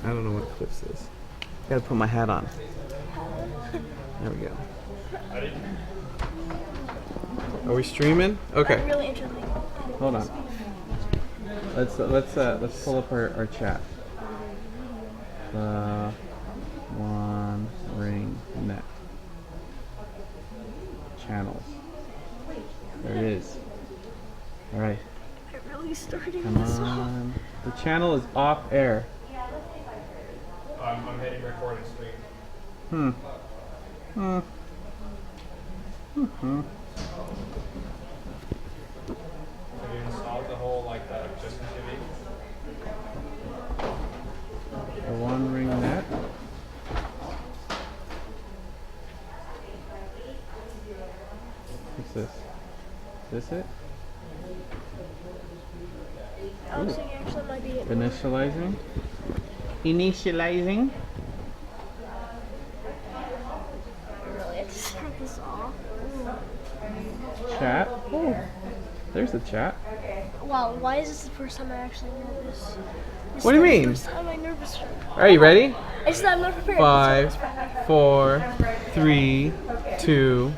I don't know what Cliff says. Gotta put my hat on. There we go. Are we streaming? Okay. I'm really interested. Hold on. Let's pull up our chat. The OneRing net channels. There it is. All right. I really started Come this off. on. The channel is off air. I'm hitting record and stream. Have you installed the whole just TV? The OneRing net. What's this? Is this it? I was thinking actually might be it. Initializing. Initializing. Really, I have to start this off. Chat. Oh, there's the chat. Wow, why is this the first time I actually know this? This What do you is mean? The first time I'm nervous. Are you ready? I just I'm not prepared. 5, 4, 3, 2.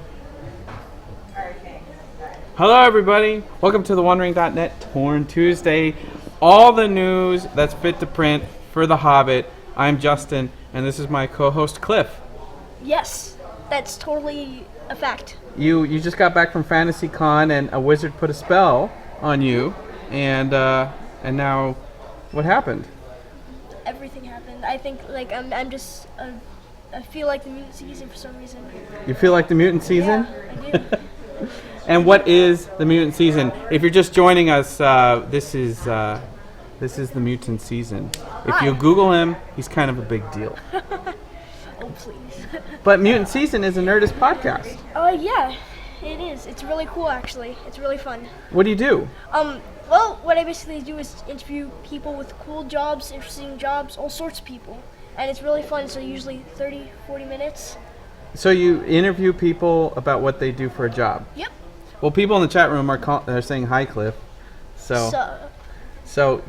Hello, everybody. Welcome to the OneRing.net Torn Tuesday. All the news that's fit to print for The Hobbit. I'm Justin, and this is my co-host Cliff. Yes, that's totally a fact. You just got back from FantasyCon, and a wizard put a spell on you, and now, what happened? Everything happened. I think I'm just I feel like the mutant season for some reason. You feel like the mutant season? Yeah, I do. And what is the mutant season? If you're just joining us, this is the mutant season. If you Hi. Google him, he's kind of a big deal. Oh please. But Mutant Season is a Nerdist podcast. Yeah, it is. It's really cool actually. It's really fun. What do you do? Well, what I basically do is interview people with cool jobs, interesting jobs, all sorts of people. And it's really fun, so usually 30, 40 minutes. So you interview people about what they do for a job. Yep. Well, people in the chat room are saying hi, Cliff. So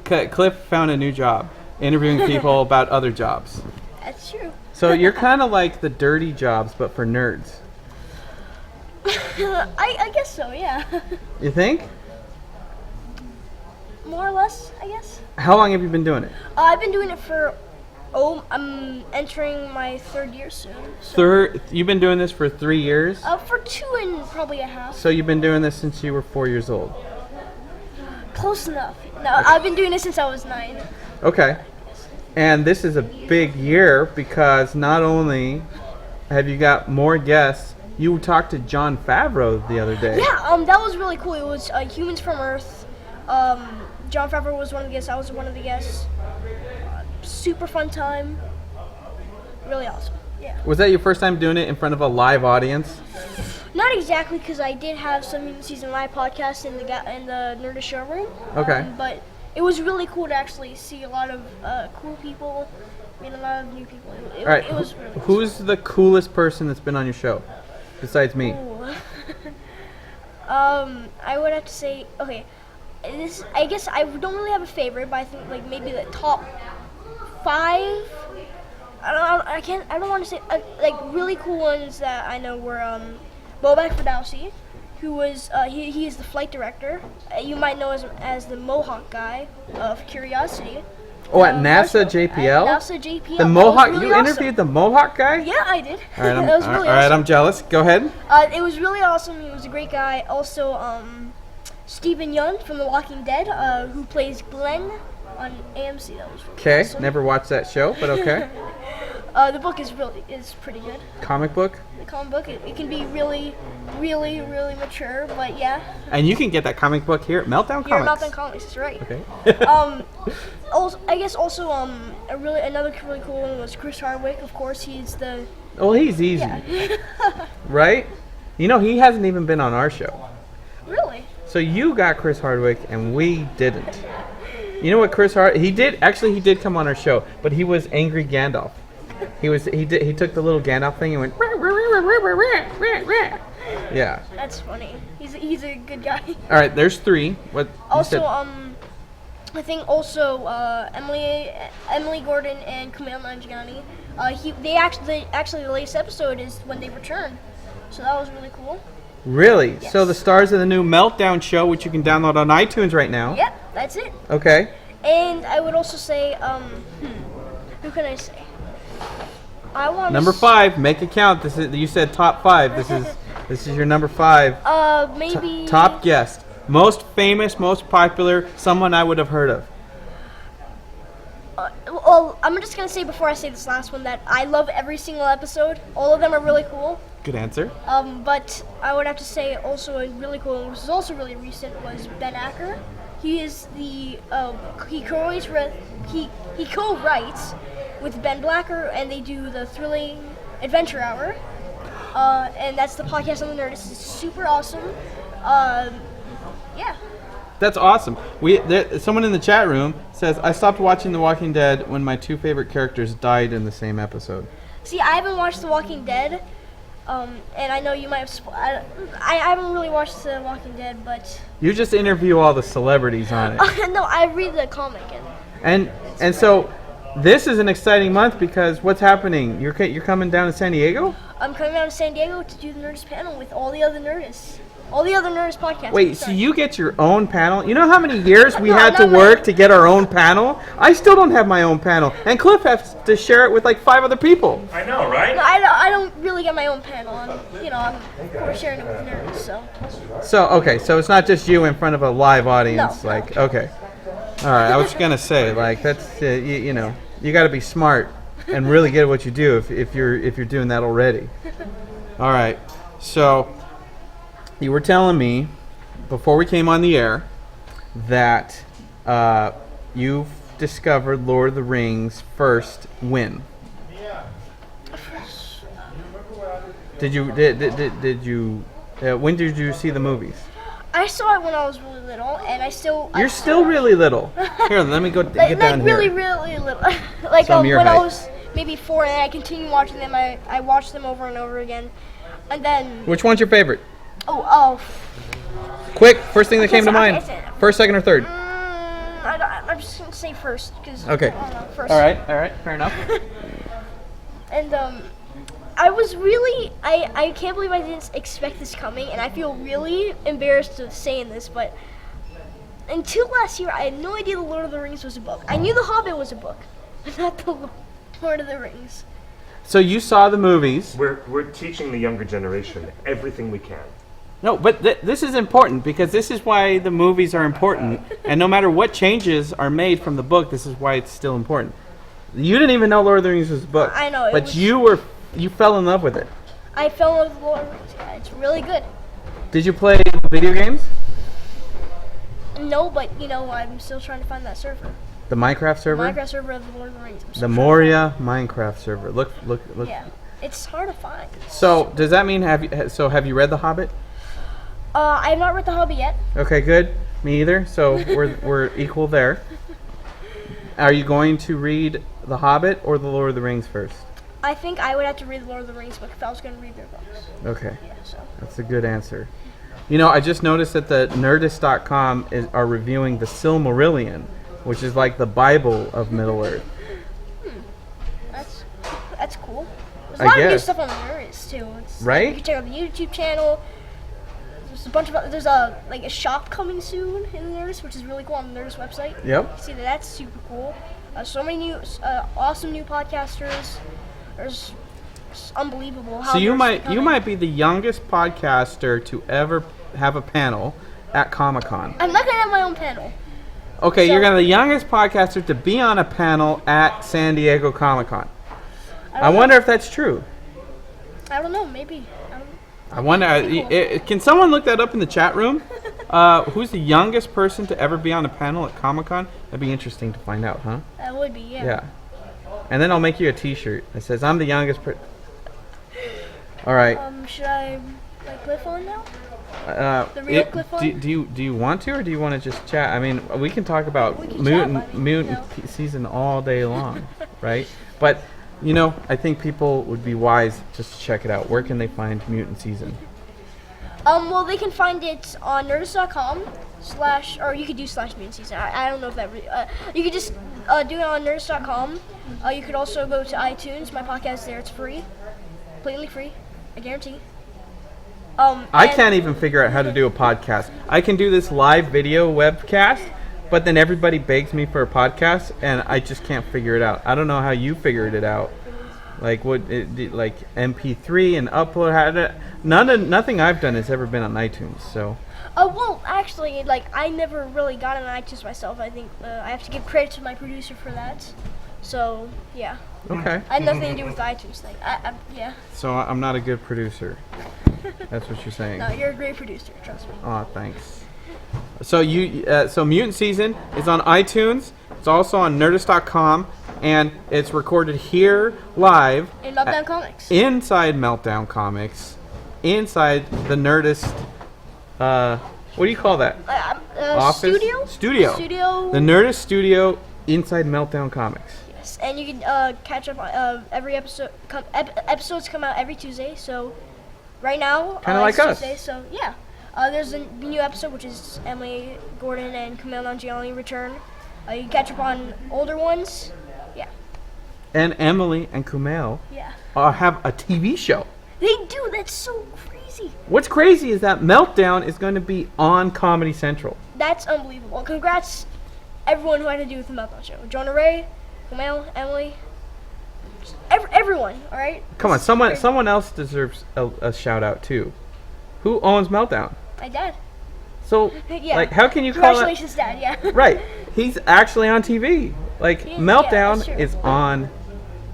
Cliff found a new job, interviewing people about other jobs. That's true. So you're kind of like the dirty jobs, but for nerds. I guess so, yeah. You think? More or less, I guess. How long have you been doing it? I've been doing it for, I'm entering my third year soon. So, You've been doing this for 3 years? for 2 and probably a half. So you've been doing this since you were 4 years old? Close enough. No, I've been doing it since I was 9. Okay. And this is a big year because not only have you got more guests, you talked to Jon Favreau the other day. Yeah, that was really cool. It was Humans from Earth. Jon Favreau was one of the guests. I was one of the guests. Super fun time. Really awesome. Yeah. Was that your first time doing it in front of a live audience? Not exactly, because I did have some Mutant Season Live podcast in the Nerdist showroom. Okay. But it was really cool to actually see a lot of cool people, meet a lot of new people. It All right. it was really Who's the coolest person that's been on your show besides me? Ooh. I would have to say, okay, I guess I don't really have a favorite, but I think like maybe the top 5. I don't want to say like really cool ones that I know were Bobak Ferdowsi, who was he is the flight director. You might know as the Mohawk guy of Curiosity. Oh, at NASA JPL? At NASA JPL. The That Mohawk. was really You awesome. interviewed the Mohawk guy? Yeah, I did. All right. That was really all right. awesome. I'm jealous. Go ahead. It was really awesome. He was a great guy. Also, Stephen Young from The Walking Dead, who plays Glenn on AMC. That was really Okay. awesome. Never watched that show, but okay. The book is pretty good. Comic book. The comic book, it can be really, really, really mature, but yeah. And you can get that comic book here at Meltdown Here Comics. at Mountain Comics, that's right. Okay. Also, I guess also another really cool one was Chris Hardwick. Of course, he's the Well, he's easy, yeah. right? You know, he hasn't even been on our show. Really? So you got Chris Hardwick, and we didn't. You know what he did come on our show, but he was angry Gandalf. He took the little Gandalf thing and went. Yeah. That's funny. He's a good guy. All right, there's 3. What? you Also, said- I think also Emily Gordon and Kumail Nanjiani. Actually the latest episode is when they return, so that was really cool. Really? Yes. So the stars of the new Meltdown show, which you can download on iTunes right now. Yep, that's it. Okay. And I would also say, who can I say? I want Number 5. Make it count. This is you said top 5. This is your number 5. Maybe Top guest, most famous, most popular, someone I would have heard of. Well, I'm just gonna say before I say this last one that I love every single episode. All of them are really cool. Good answer. But I would have to say also a really cool one, which is also really recent, was Ben Acker. He is the he co-writes with Ben Blacker, and they do the Thrilling Adventure Hour, and that's the podcast on the Nerdist. It's super awesome. Yeah. That's awesome. Someone in the chat room says, I stopped watching The Walking Dead when my 2 favorite characters died in the same episode. See, I haven't watched The Walking Dead, and I know you might have. I haven't really watched The Walking Dead, but You just interview all the celebrities on it. no, I read the comic And so this is an exciting month because what's happening? You're coming down to San Diego? I'm coming out to San Diego to do the Nerdist panel with all the other Nerdists. All the other Nerdist podcasts. Wait, so Sorry. you get your own panel? You know how many years we No, had to not work mine. to get our own panel? I still don't have my own panel. And Cliff has to share it with like 5 other people. I know, right? No, I don't really get my own panel. I'm of course sharing it with Nerds, so. Okay, so it's not just you in front of a live audience. No. Okay. All right, I was going to say, that's, you got to be smart and really get at what you do if you're doing that already. All right, so you were telling me before we came on the air that you've discovered Lord of the Rings first when? When did you see the movies? I saw it when I was really little, and You're still really little. Here, let me go get down here. really, really little. Like So I'm your when I height. was maybe 4, and I continued watching them. I watched them over and over again, and then Which one's your favorite? oh. Quick, first thing that came to Okay, mind. say it. First, second, or third? I'm just gonna say first because Okay. I don't know, first. All right, fair enough. And I was really I can't believe I didn't expect this coming, and I feel really embarrassed of saying this, but until last year I had no idea The Lord of the Rings was a book. I knew The Hobbit was a book, but not The Lord of the Rings. So you saw the movies. We're teaching the younger generation everything we can. No, but this is important because this is why the movies are important. And no matter what changes are made from the book, this is why it's still important. You didn't even know Lord of the Rings was a book. I know, it But was- you fell in love with it. I fell in love with The Lord of the Rings. Yeah, it's really good. Did you play video games? No, but I'm still trying to find that server. The Minecraft server? Minecraft server of The Lord of the Rings. I'm The still trying Moria Minecraft server. Look. to- Yeah, it's hard to find. So, does that mean have you read The Hobbit? I have not read The Hobbit yet. Okay, good. Me either. So we're equal there. Are you going to read The Hobbit or The Lord of the Rings first? I think I would have to read The Lord of the Rings book if I was going to read their books. Okay, Yeah, so. that's a good answer. I just noticed that the Nerdist.com are reviewing the Silmarillion, which is like the Bible of Middle Earth. That's cool. There's a I lot of new guess. stuff on the Nerdist too. Right? You can check out the YouTube channel. There's a shop coming soon in the Nerdist, which is really cool on the Nerdist website. Yep. You see that's super cool. So many new, awesome new podcasters. It's unbelievable. How So you Nerdist is might be the youngest podcaster to ever have a panel at Comic-Con. I'm not gonna have my own panel. Okay, So- you're the youngest podcaster to be on a panel at San Diego Comic-Con. I wonder if that's true. I don't know. Maybe. I don't, I wonder. Can someone look that up in the chat room? Who's the youngest person to ever be on a panel at Comic-Con? That'd be interesting to find out, huh? that would be. Yeah. Yeah. And then I'll make you a T-shirt that says I'm the youngest person. All right. Should I cliff on now? The real cliff on? Do you want to, or do you want to just chat? I mean, we can talk about We can chat, buddy. Mutant season all day long, right? But I think people would be wise just to check it out. Where can they find Mutant season? Well, they can find it on Nerdist.com / or you could do /Mutant Season. I don't know if that really, you could just do it on Nerdist.com. You could also go to iTunes. My podcast is there. It's free, completely free. I guarantee. I can't even figure out how to do a podcast. I can do this live video webcast, but then everybody begs me for a podcast, and I just can't figure it out. I don't know how you figured it out. Like like MP3 and upload. Nothing I've done has ever been on iTunes. So. Well, actually, like I never really got on iTunes myself. I think I have to give credit to my producer for that. So yeah. Okay. I had nothing to do with the iTunes thing. Yeah. So I'm not a good producer. That's what you're saying. No, you're a great producer. Trust me. Oh, thanks. So so Mutant Season is on iTunes. It's also on Nerdist.com, and it's recorded here live In Meltdown Comics. inside Meltdown Comics, inside the Nerdist. What do you call that? Office? Studio. The Nerdist studio inside Meltdown Comics. Yes, and you can catch up on every episode. Episodes come out every Tuesday. So right now, Kinda like it's us. Tuesday, so yeah. There's a new episode, which is Emily Gordon and Camille Nanjiani return. You can catch up on older ones. Yeah. And Emily and Kumail Yeah. have a TV show. They do. That's so crazy. What's crazy is that Meltdown is going to be on Comedy Central. That's unbelievable. Congrats, everyone who had to do with the Meltdown show. Jonah Ray, Camille, Emily, everyone. All right. Come on, someone else deserves a shout out too. Who owns Meltdown? My dad. So, Yeah. like, how can you call it? Congratulations, Dad. Yeah. Right, he's actually on TV. Like, Yeah, Meltdown that's true. is on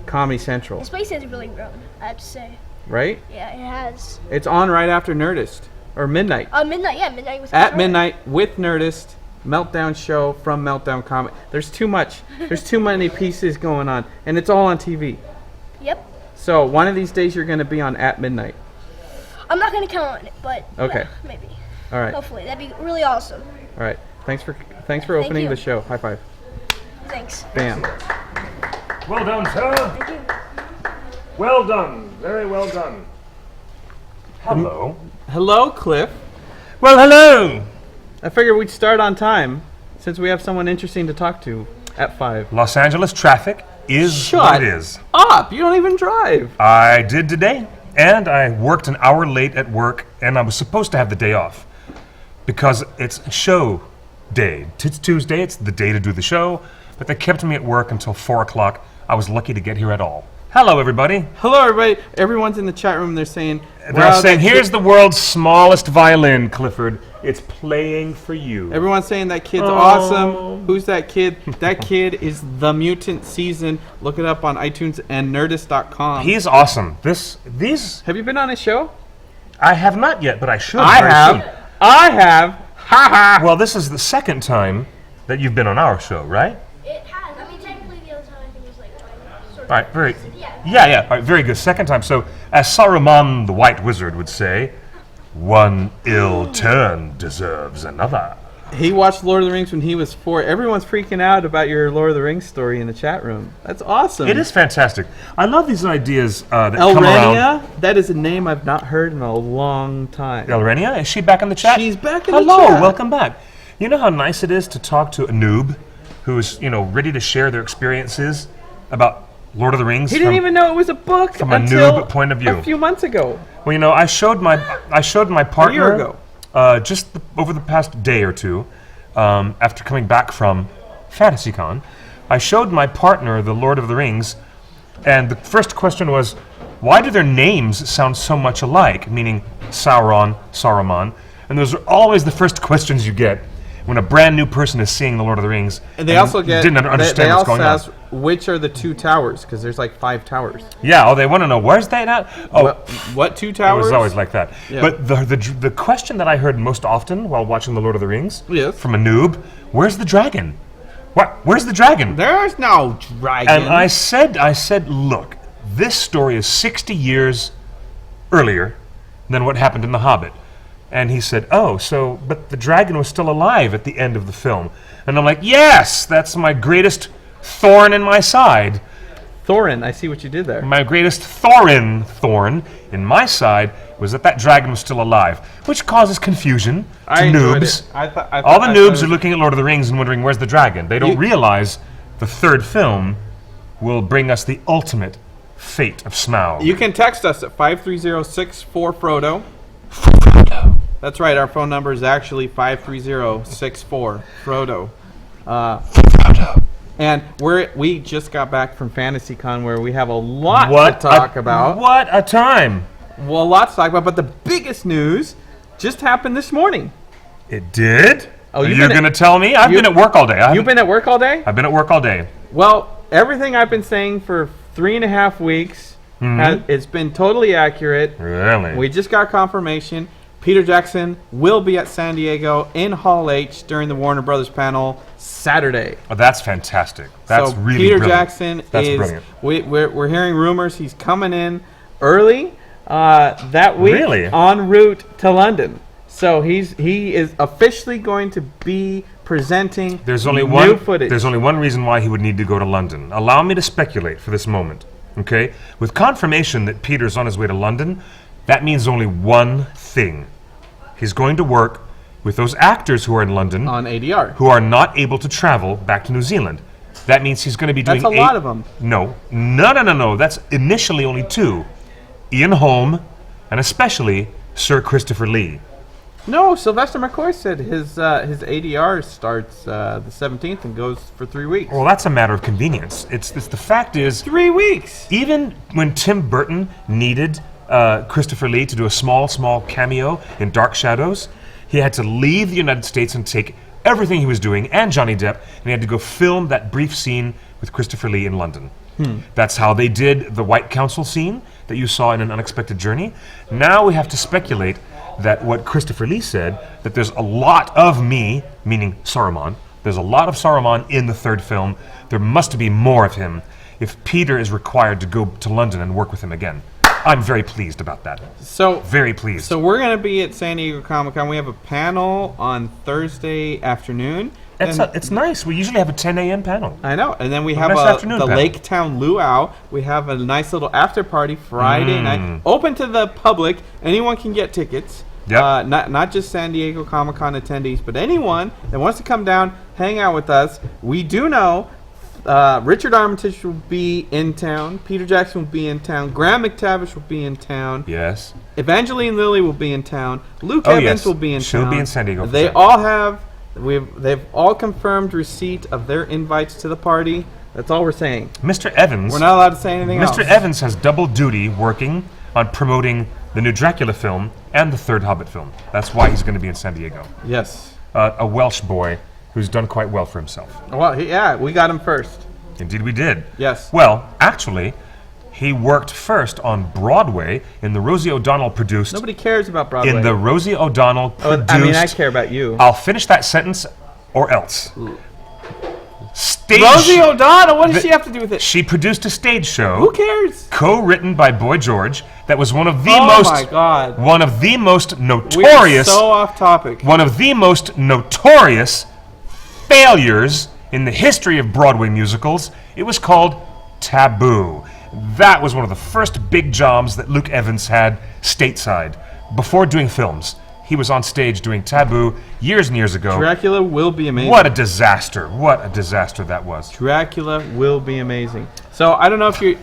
Comedy Central, His place has really grown, I have to say. right? Yeah, it has. It's on right after Nerdist or midnight. Midnight. Yeah, midnight with At Conrad. midnight with Nerdist, Meltdown show from Meltdown Comic. There's too much. There's too many pieces going on, and it's all on TV. Yep. So one of these days you're going to be on At Midnight. I'm not gonna count on it, but Okay. yeah, maybe. All right. Hopefully, that'd be really awesome. All right. Thanks for opening you. the show. High five. Thanks. Bam. Well done, sir. Thank you. Well done. Very well done. Hello. Hello, Cliff. Well, hello! I figured we'd start on time since we have someone interesting to talk to at 5. Los Angeles traffic is Shut what it is. up! You don't even drive. I did today, and I worked an hour late at work, and I was supposed to have the day off because it's show day. It's Tuesday, it's the day to do the show, but they kept me at work until 4 o'clock. I was lucky to get here at all. Hello, everybody. Hello, everybody. Everyone's in the chat room. They're saying, They're wow, saying, that here's kid- the world's smallest violin, Clifford. It's playing for you. Everyone's saying that kid's awesome. Who's that kid? That kid is the Mutant Season. Look it up on iTunes and Nerdist.com. He's awesome. These, Have you been on his show? I have not yet, but I should. I very have. soon. I have. Ha ha. Well, this is the second time that you've been on our show, right? It has. I mean, technically, the other time I think it was like sort of. All right, very, Yeah. yeah. All right, very good. Second time. So, as Saruman the White Wizard would say, one ill turn deserves another. He watched Lord of the Rings when he was 4. Everyone's freaking out about your Lord of the Rings story in the chat room. That's awesome. It is fantastic. I love these ideas that come around. Elrenia? That is a name I've not heard in a long time. Elrenia, is she back in the chat? She's back in the Hello, chat. welcome back. You know how nice it is to talk to a noob who's, ready to share their experiences about Lord of the Rings? He didn't even know it was a book from a until noob point of view. a few months ago. Well, I showed my partner year ago. Over the past day or two, after coming back from FantasyCon, I showed my partner the Lord of the Rings, and the first question was, why do their names sound so much alike? Meaning Sauron, Saruman, and those are always the first questions you get when a brand new person is seeing the Lord of the Rings. And they also get. didn't understand they what's also going ask, on. which are the 2 towers? Because there's like 5 towers. Yeah, they want to know where's that at? Oh, What 2 it towers? was always like that. Yeah. But the question that I heard most often while watching The Lord of the Rings Yes. from a noob, where's the dragon? Where's the dragon? There's no dragon. And I said, look, this story is 60 years earlier than what happened in The Hobbit. And he said, but the dragon was still alive at the end of the film. And I'm like, yes, that's my greatest thorn in my side. Thorin, I see what you did there. My greatest thorn in my side was that dragon was still alive, which causes confusion to I enjoyed noobs. it. I thought All the it noobs was- are looking at Lord of the Rings and wondering where's the dragon. They don't realize the third film will bring us the ultimate fate of Smaug. You can text us at 530-64-FRODO. That's right, our phone number is actually 530-64-FRODO. And we just got back from FantasyCon where we have a lot to talk about. What a time! Well, a lot to talk about, but the biggest news just happened this morning. It did? Oh, You're going to tell me? I've been at work all day. You've been at work all day? I've been at work all day. Well, everything I've been saying for 3.5 weeks, it's been totally accurate. Really? We just got confirmation. Peter Jackson will be at San Diego in Hall H during the Warner Brothers panel Saturday. Oh, that's fantastic. That's so really Peter brilliant. Jackson That's is. brilliant. We're hearing rumors he's coming in early that week Really? en route to London. So he is officially going to be presenting new footage. There's only one reason why he would need to go to London. Allow me to speculate for this moment. Okay? With confirmation that Peter's on his way to London, that means only one thing. He's going to work with those actors who are in London on ADR. who are not able to travel back to New Zealand. That means he's going to be doing That's a lot of them. No. That's initially only 2. Ian Holm and especially Sir Christopher Lee. No, Sylvester McCoy said his ADR starts the 17th and goes for 3 weeks. Well, that's a matter of convenience. It's the fact is 3 weeks. even when Tim Burton needed Christopher Lee to do a small cameo in Dark Shadows, he had to leave the United States and take everything he was doing and Johnny Depp, and he had to go film that brief scene with Christopher Lee in London. That's how they did the White Council scene that you saw in An Unexpected Journey. Now we have to speculate that what Christopher Lee said, that there's a lot of me, meaning Saruman, there's a lot of Saruman in the third film. There must be more of him if Peter is required to go to London and work with him again. I'm very pleased about that. So Very pleased. So we're going to be at San Diego Comic-Con. We have a panel on Thursday afternoon. It's nice. We usually have a 10 a.m. panel. I know. And then we have nice the afternoon panel. Lake Town Luau. We have a nice little after party Friday night. Open to the public. Anyone can get tickets. Yep. Not just San Diego Comic-Con attendees, but anyone that wants to come down, hang out with us. We do know Richard Armitage will be in town. Peter Jackson will be in town. Graham McTavish will be in town. Yes. Evangeline Lilly will be in town. Luke Oh, Evans yes. will be in She'll town. be in San Diego for They sure. all have. They've all confirmed receipt of their invites to the party. That's all we're saying. Mr. Evans. We're not allowed to say anything else. Mr. Evans has double duty working on promoting the new Dracula film and the third Hobbit film. That's why he's going to be in San Diego. Yes. A Welsh boy who's done quite well for himself. Well, yeah, we got him first. Indeed, we did. Yes. Well, actually, he worked first on Broadway in the Rosie O'Donnell produced. Nobody cares about Broadway. In the Rosie O'Donnell produced. I mean, I care about you. I'll finish that sentence, or else. Stage. Rosie O'Donnell. What does she have to do with it? She produced a stage show. Who cares? Co-written by Boy George. That was one of the Oh most. my God. One of the most We're notorious. so off topic. One of the most notorious failures in the history of Broadway musicals. It was called Taboo. That was one of the first big jobs that Luke Evans had stateside before doing films. He was on stage doing Taboo years and years ago. Dracula will be amazing. What a disaster. What a disaster that was. Dracula will be amazing. So I don't know if you.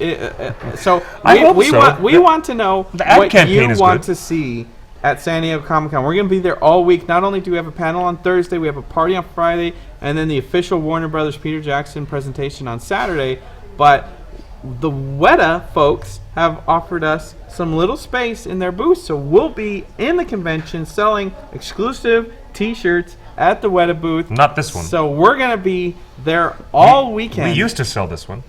So I hope so. We want to know The ad what campaign you is want good. to see at San Diego Comic-Con. We're going to be there all week. Not only do we have a panel on Thursday, we have a party on Friday, and then the official Warner Brothers Peter Jackson presentation on Saturday. But the Weta folks have offered us some little space in their booth, so we'll be in the convention selling exclusive T-shirts at the Weta booth. Not this one. So we're going to be there all weekend. We used to sell this one.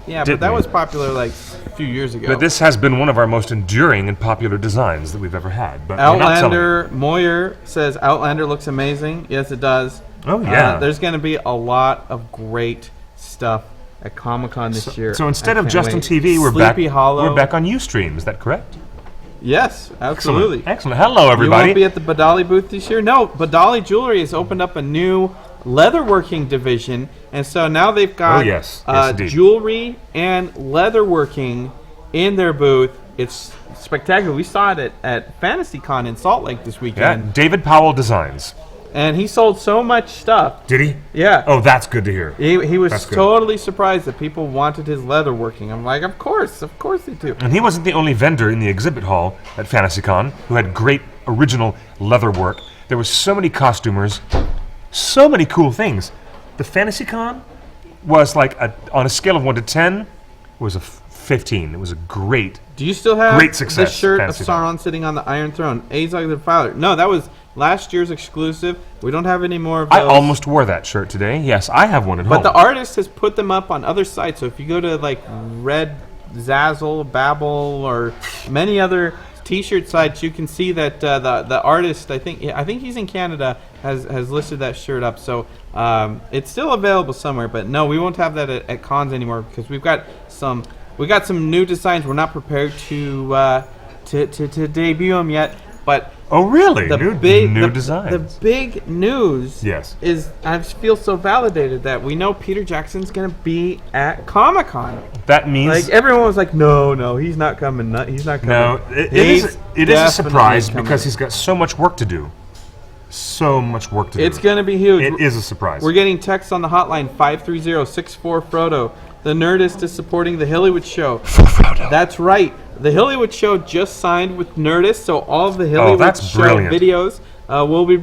Yeah, didn't but that we? was popular like a few years ago. But this has been one of our most enduring and popular designs that we've ever had. But we're not selling it. Outlander Moyer says Outlander looks amazing. Yes, it does. Oh, yeah. There's going to be a lot of great stuff at Comic-Con this year. So instead I of can't just on wait. TV, we're Sleepy back. Hollow. We're back on Ustream. Is that correct? Yes, absolutely. Excellent. Hello, You everybody. won't be at the Badali booth this year? No, Badali Jewelry has opened up a new leatherworking division, and so now they've got indeed. jewelry and leatherworking in their booth. It's spectacular. We saw it at FantasyCon in Salt Lake this Yeah, weekend, David Powell Designs. and he sold so much stuff. Did he? Yeah. Oh, that's good to hear. He was That's good. totally surprised that people wanted his leatherworking. I'm like, of course they do. And he wasn't the only vendor in the exhibit hall at FantasyCon who had great original leather work. There were so many costumers, so many cool things. The FantasyCon was like, on a scale of 1 to 10, was a 15. It was a great. Do you still have Great the success, shirt of Fantasy Sauron sitting on the Iron Throne? Azog the Defiler. No, that was last year's exclusive. We don't have any more of those. I almost wore that shirt today. Yes, I have one at home. But the artist has put them up on other sites. So if you go to like Red Zazzle, Babel, or many other T-shirt sites, you can see that the artist, I think he's in Canada, has listed that shirt up. So it's still available somewhere. But no, we won't have that at cons anymore because we got some new designs. We're not prepared to debut them yet. But oh, really? the new designs. The big news Yes. is I just feel so validated that we know Peter Jackson's going to be at Comic-Con. That means Like everyone was like, no, he's not coming. He's not coming. no. It He's is a definitely surprise coming. because he's got so much work to do. So much work to do. It's going to be huge. It is a surprise. We're getting texts on the hotline 530-64-FRODO. The Nerdist is supporting the Hollywood Show. That's right. The Hollywood Show just signed with Nerdist, so all of the Hollywood that's Show brilliant. videos will be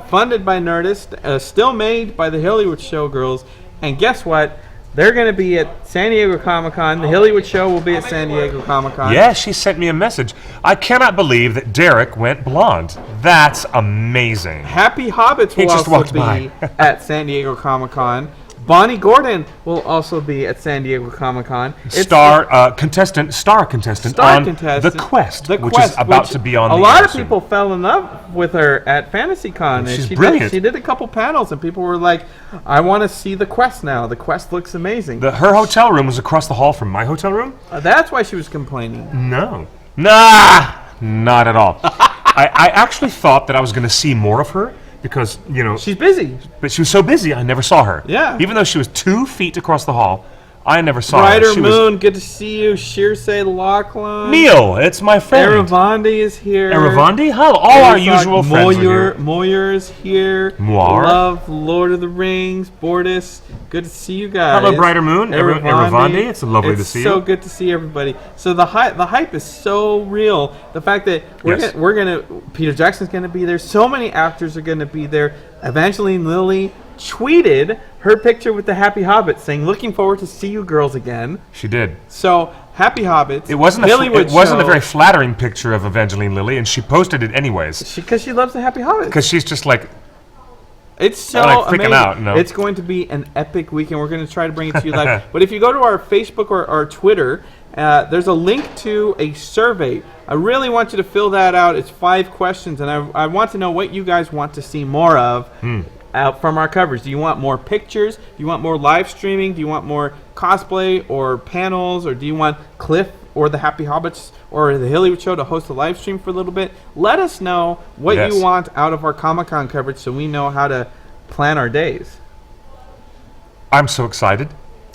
funded by Nerdist, still made by the Hollywood Show girls. And guess what? They're going to be at San Diego Comic-Con. The Hollywood Show will be at San Diego Comic-Con. Yeah, she sent me a message. I cannot believe that Derek went blonde. That's amazing. Happy Hobbits He will just also walked be by. at San Diego Comic-Con. Bonnie Gordon will also be at San Diego Comic-Con. Star contestant on The Quest, which is about to be on a the lot air of soon. people fell in love with her at FantasyCon. And She's she brilliant. She did a couple panels, and people were like, I want to see The Quest now. The Quest looks amazing. Her hotel room was across the hall from my hotel room? That's why she was complaining. No. Nah, not at all. I actually thought that I was going to see more of her because, She's busy. but she was so busy I never saw her. Yeah. Even though she was 2 feet across the hall, I never saw Brighter her. She was Moon, good to see you. Shirsay Lachlan. Neil, it's my friend. Eravandi is here. Eravandi? Hello, all our usual friends are here. Moyer is here. Moir. Love Lord of the Rings. Bordis. Good to see you guys. Hello, Brighter Moon. Eravandi, it's lovely to see you. It's so good to see everybody. So the hype is so real. The fact that Yes. Peter Jackson's gonna be there. So many actors are gonna be there. Evangeline Lilly tweeted her picture with the Happy Hobbit saying, "Looking forward to see you girls again." She did. So Happy Hobbits. It wasn't a Hollywood Show, very flattering picture of Evangeline Lilly, and she posted it anyways because she loves the Happy Hobbits. because she's just like, It's so I like freaking amazing. out, no? It's going to be an epic weekend. We're going to try to bring it to you live. But if you go to our Facebook or our Twitter, there's a link to a survey. I really want you to fill that out. It's 5 questions, and I want to know what you guys want to see more of out from our coverage. Do you want more pictures? Do you want more live streaming? Do you want more cosplay or panels? Or do you want Cliff or the Happy Hobbits or the Hollywood Show to host a live stream for a little bit? Let us know what Yes. you want out of our Comic-Con coverage so we know how to plan our days. I'm so excited.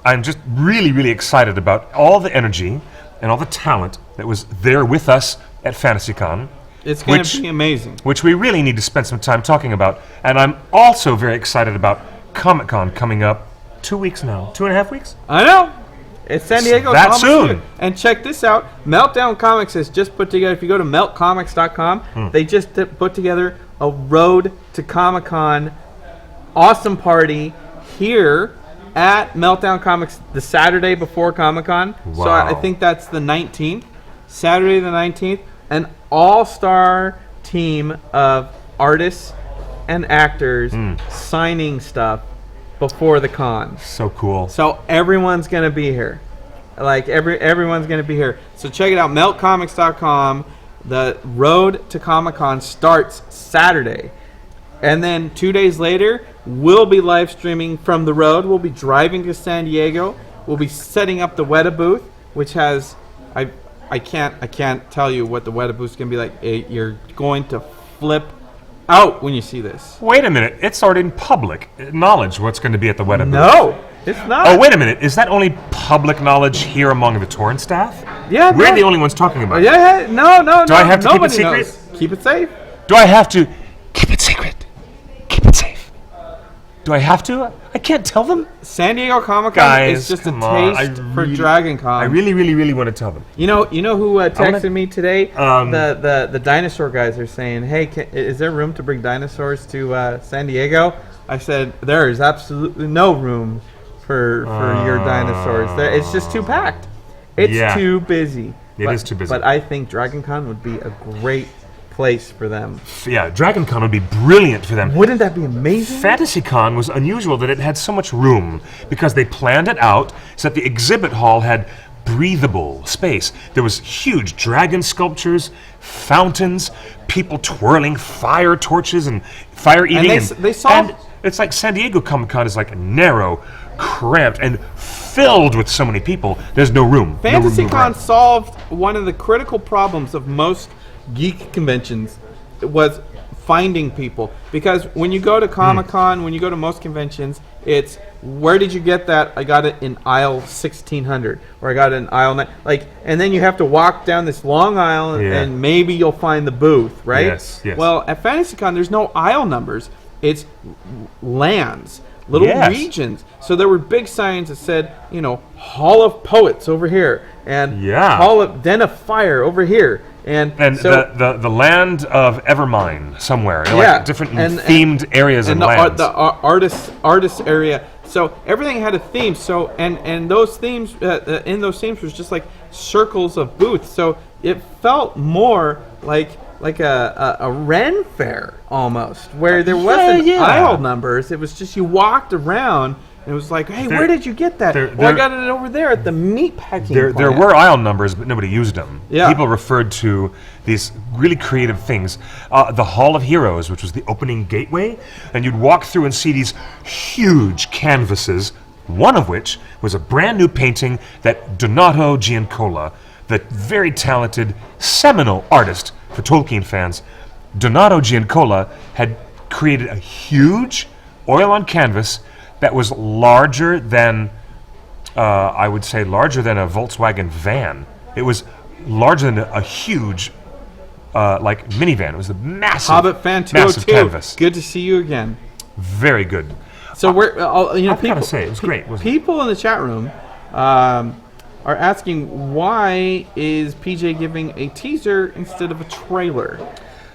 I'm just really, really excited about all the energy and all the talent that was there with us at FantasyCon, It's going Which- to be amazing. which we really need to spend some time talking about. And I'm also very excited about Comic-Con coming up 2 weeks now. 2.5 weeks? I know. It's San Diego. That Comic soon. Con. And check this out. Meltdown Comics has just put together, if you go to meltcomics.com, they just put together a Road to Comic-Con awesome party here at Meltdown Comics the Saturday before Comic-Con. So I Wow. think that's the 19th. Saturday the 19th. An all-star team of artists and actors signing stuff before the con. So cool. So everyone's gonna be here. Like everyone's gonna be here. So check it out, meltcomics.com. The Road to Comic-Con starts Saturday. And then 2 days later, we'll be live streaming from the road. We'll be driving to San Diego. We'll be setting up the Weta booth, which has I can't tell you what the Weta booth is gonna be like. You're going to flip out when you see this. Wait a minute. It's already in public knowledge what's going to be at the Weta booth. No, it's not. Oh, wait a minute. Is that only public knowledge here among the torrent staff? Yeah, We're no. the only ones talking about it. Yeah, no. Do I have to keep it nobody secret? knows. Keep it safe. Do I have to keep it secret? Keep it safe. Do I have to? I can't tell them? San Diego Comic Con Guys, is just a come on. taste for Dragon Con. I really, really, really want to tell them. You know who texted me today? The dinosaur guys are saying, "Hey, is there room to bring dinosaurs to San Diego?" I said, "There is absolutely no room for your dinosaurs. It's just too packed. It's too busy. It is too busy. But I think Dragon Con would be a great place for them. Yeah, Dragon Con would be brilliant for them. Wouldn't that be amazing? FantasyCon was unusual that it had so much room because they planned it out so that the exhibit hall had breathable space. There was huge dragon sculptures, fountains, people twirling fire torches and fire eating. And it's like San Diego Comic Con is like narrow, cramped, and filled with so many people. There's no room. FantasyCon solved one of the critical problems of most geek conventions. Was finding people, because when you go to Comic-Con, when you go to most conventions, it's where did you get that? I got it in aisle 1600, or I got it in aisle 9, and then you have to walk down this long aisle, and maybe you'll find the booth, right? Yes. Well, at FantasyCon, there's no aisle numbers. It's lands, little regions. So there were big signs that said, Hall of Poets over here, and Hall of Den of Fire over here. And so the land of Evermine somewhere, like different themed areas and lands. The artist area. So everything had a theme. So and those themes in those themes was just like circles of booths. So it felt more like a Ren fair almost, where there wasn't aisle numbers. It was just you walked around. It was like, hey, where did you get that? I got it over there at the meat packing plant. There were aisle numbers, but nobody used them. Yeah. People referred to these really creative things. The Hall of Heroes, which was the opening gateway, and you'd walk through and see these huge canvases, one of which was a brand new painting that Donato Giancola, the very talented, seminal artist for Tolkien fans, Donato Giancola had created a huge oil on canvas that was larger than, I would say, larger than a Volkswagen van. It was larger than a huge, minivan. It was a massive, Hobbit fan 202. massive canvas. Good to see you again. Very good. So we're, I've got to say, it was great. People in the chat room are asking, why is PJ giving a teaser instead of a trailer?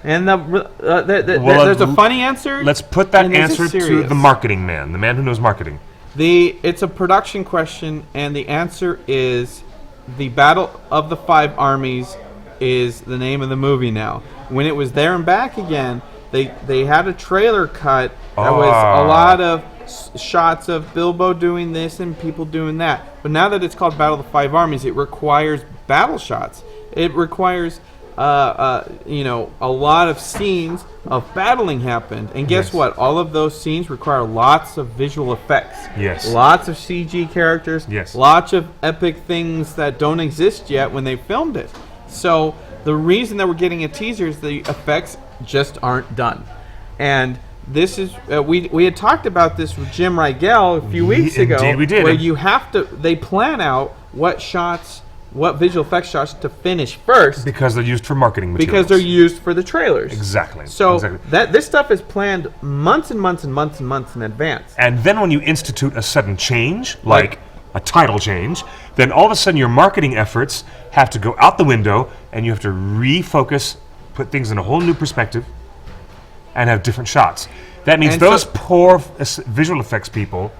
And there's a funny answer. Let's put that answer to the marketing man, the man who knows marketing. It's a production question, and the answer is the Battle of the Five Armies is the name of the movie now. When it was There and Back Again, they had a trailer cut that was a lot of shots of Bilbo doing this and people doing that. But now that it's called Battle of the Five Armies, it requires battle shots. It requires a lot of scenes of battling happened. And guess what? All of those scenes require lots of visual effects. Yes. Lots of CG characters. Yes. Lots of epic things that don't exist yet when they filmed it. So the reason that we're getting a teaser is the effects just aren't done. And this is, we had talked about this with Jim Rigel a few weeks ago. Indeed we did. Where they plan out what visual effects shots to finish first. Because they're used for marketing materials. Because they're used for the trailers. Exactly. So this stuff is planned months and months and months and months in advance. And then when you institute a sudden change, like a title change, then all of a sudden your marketing efforts have to go out the window and you have to refocus, put things in a whole new perspective, and have different shots. That means those poor visual effects people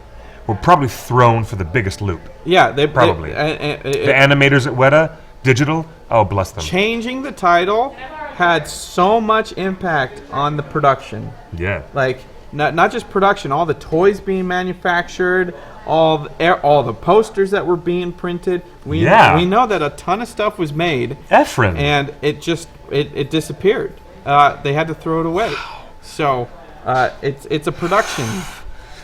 were probably thrown for the biggest loop. Yeah, they probably. The animators at Weta, digital, oh bless them. Changing the title had so much impact on the production. Yeah. Like not just production, all the toys being manufactured, all the posters that were being printed. We know that a ton of stuff was made. Efren. And it just it disappeared. They had to throw it away. So it's a production.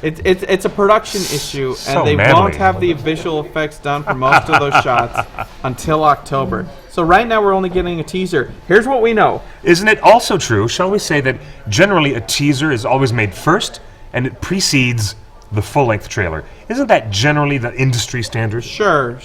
It's a production issue, So and they manly. won't have the visual effects done for most of those shots until October. So right now we're only getting a teaser. Here's what we know. Isn't it also true, shall we say, that generally a teaser is always made first and it precedes the full-length trailer? Isn't that generally the industry standard? Sure.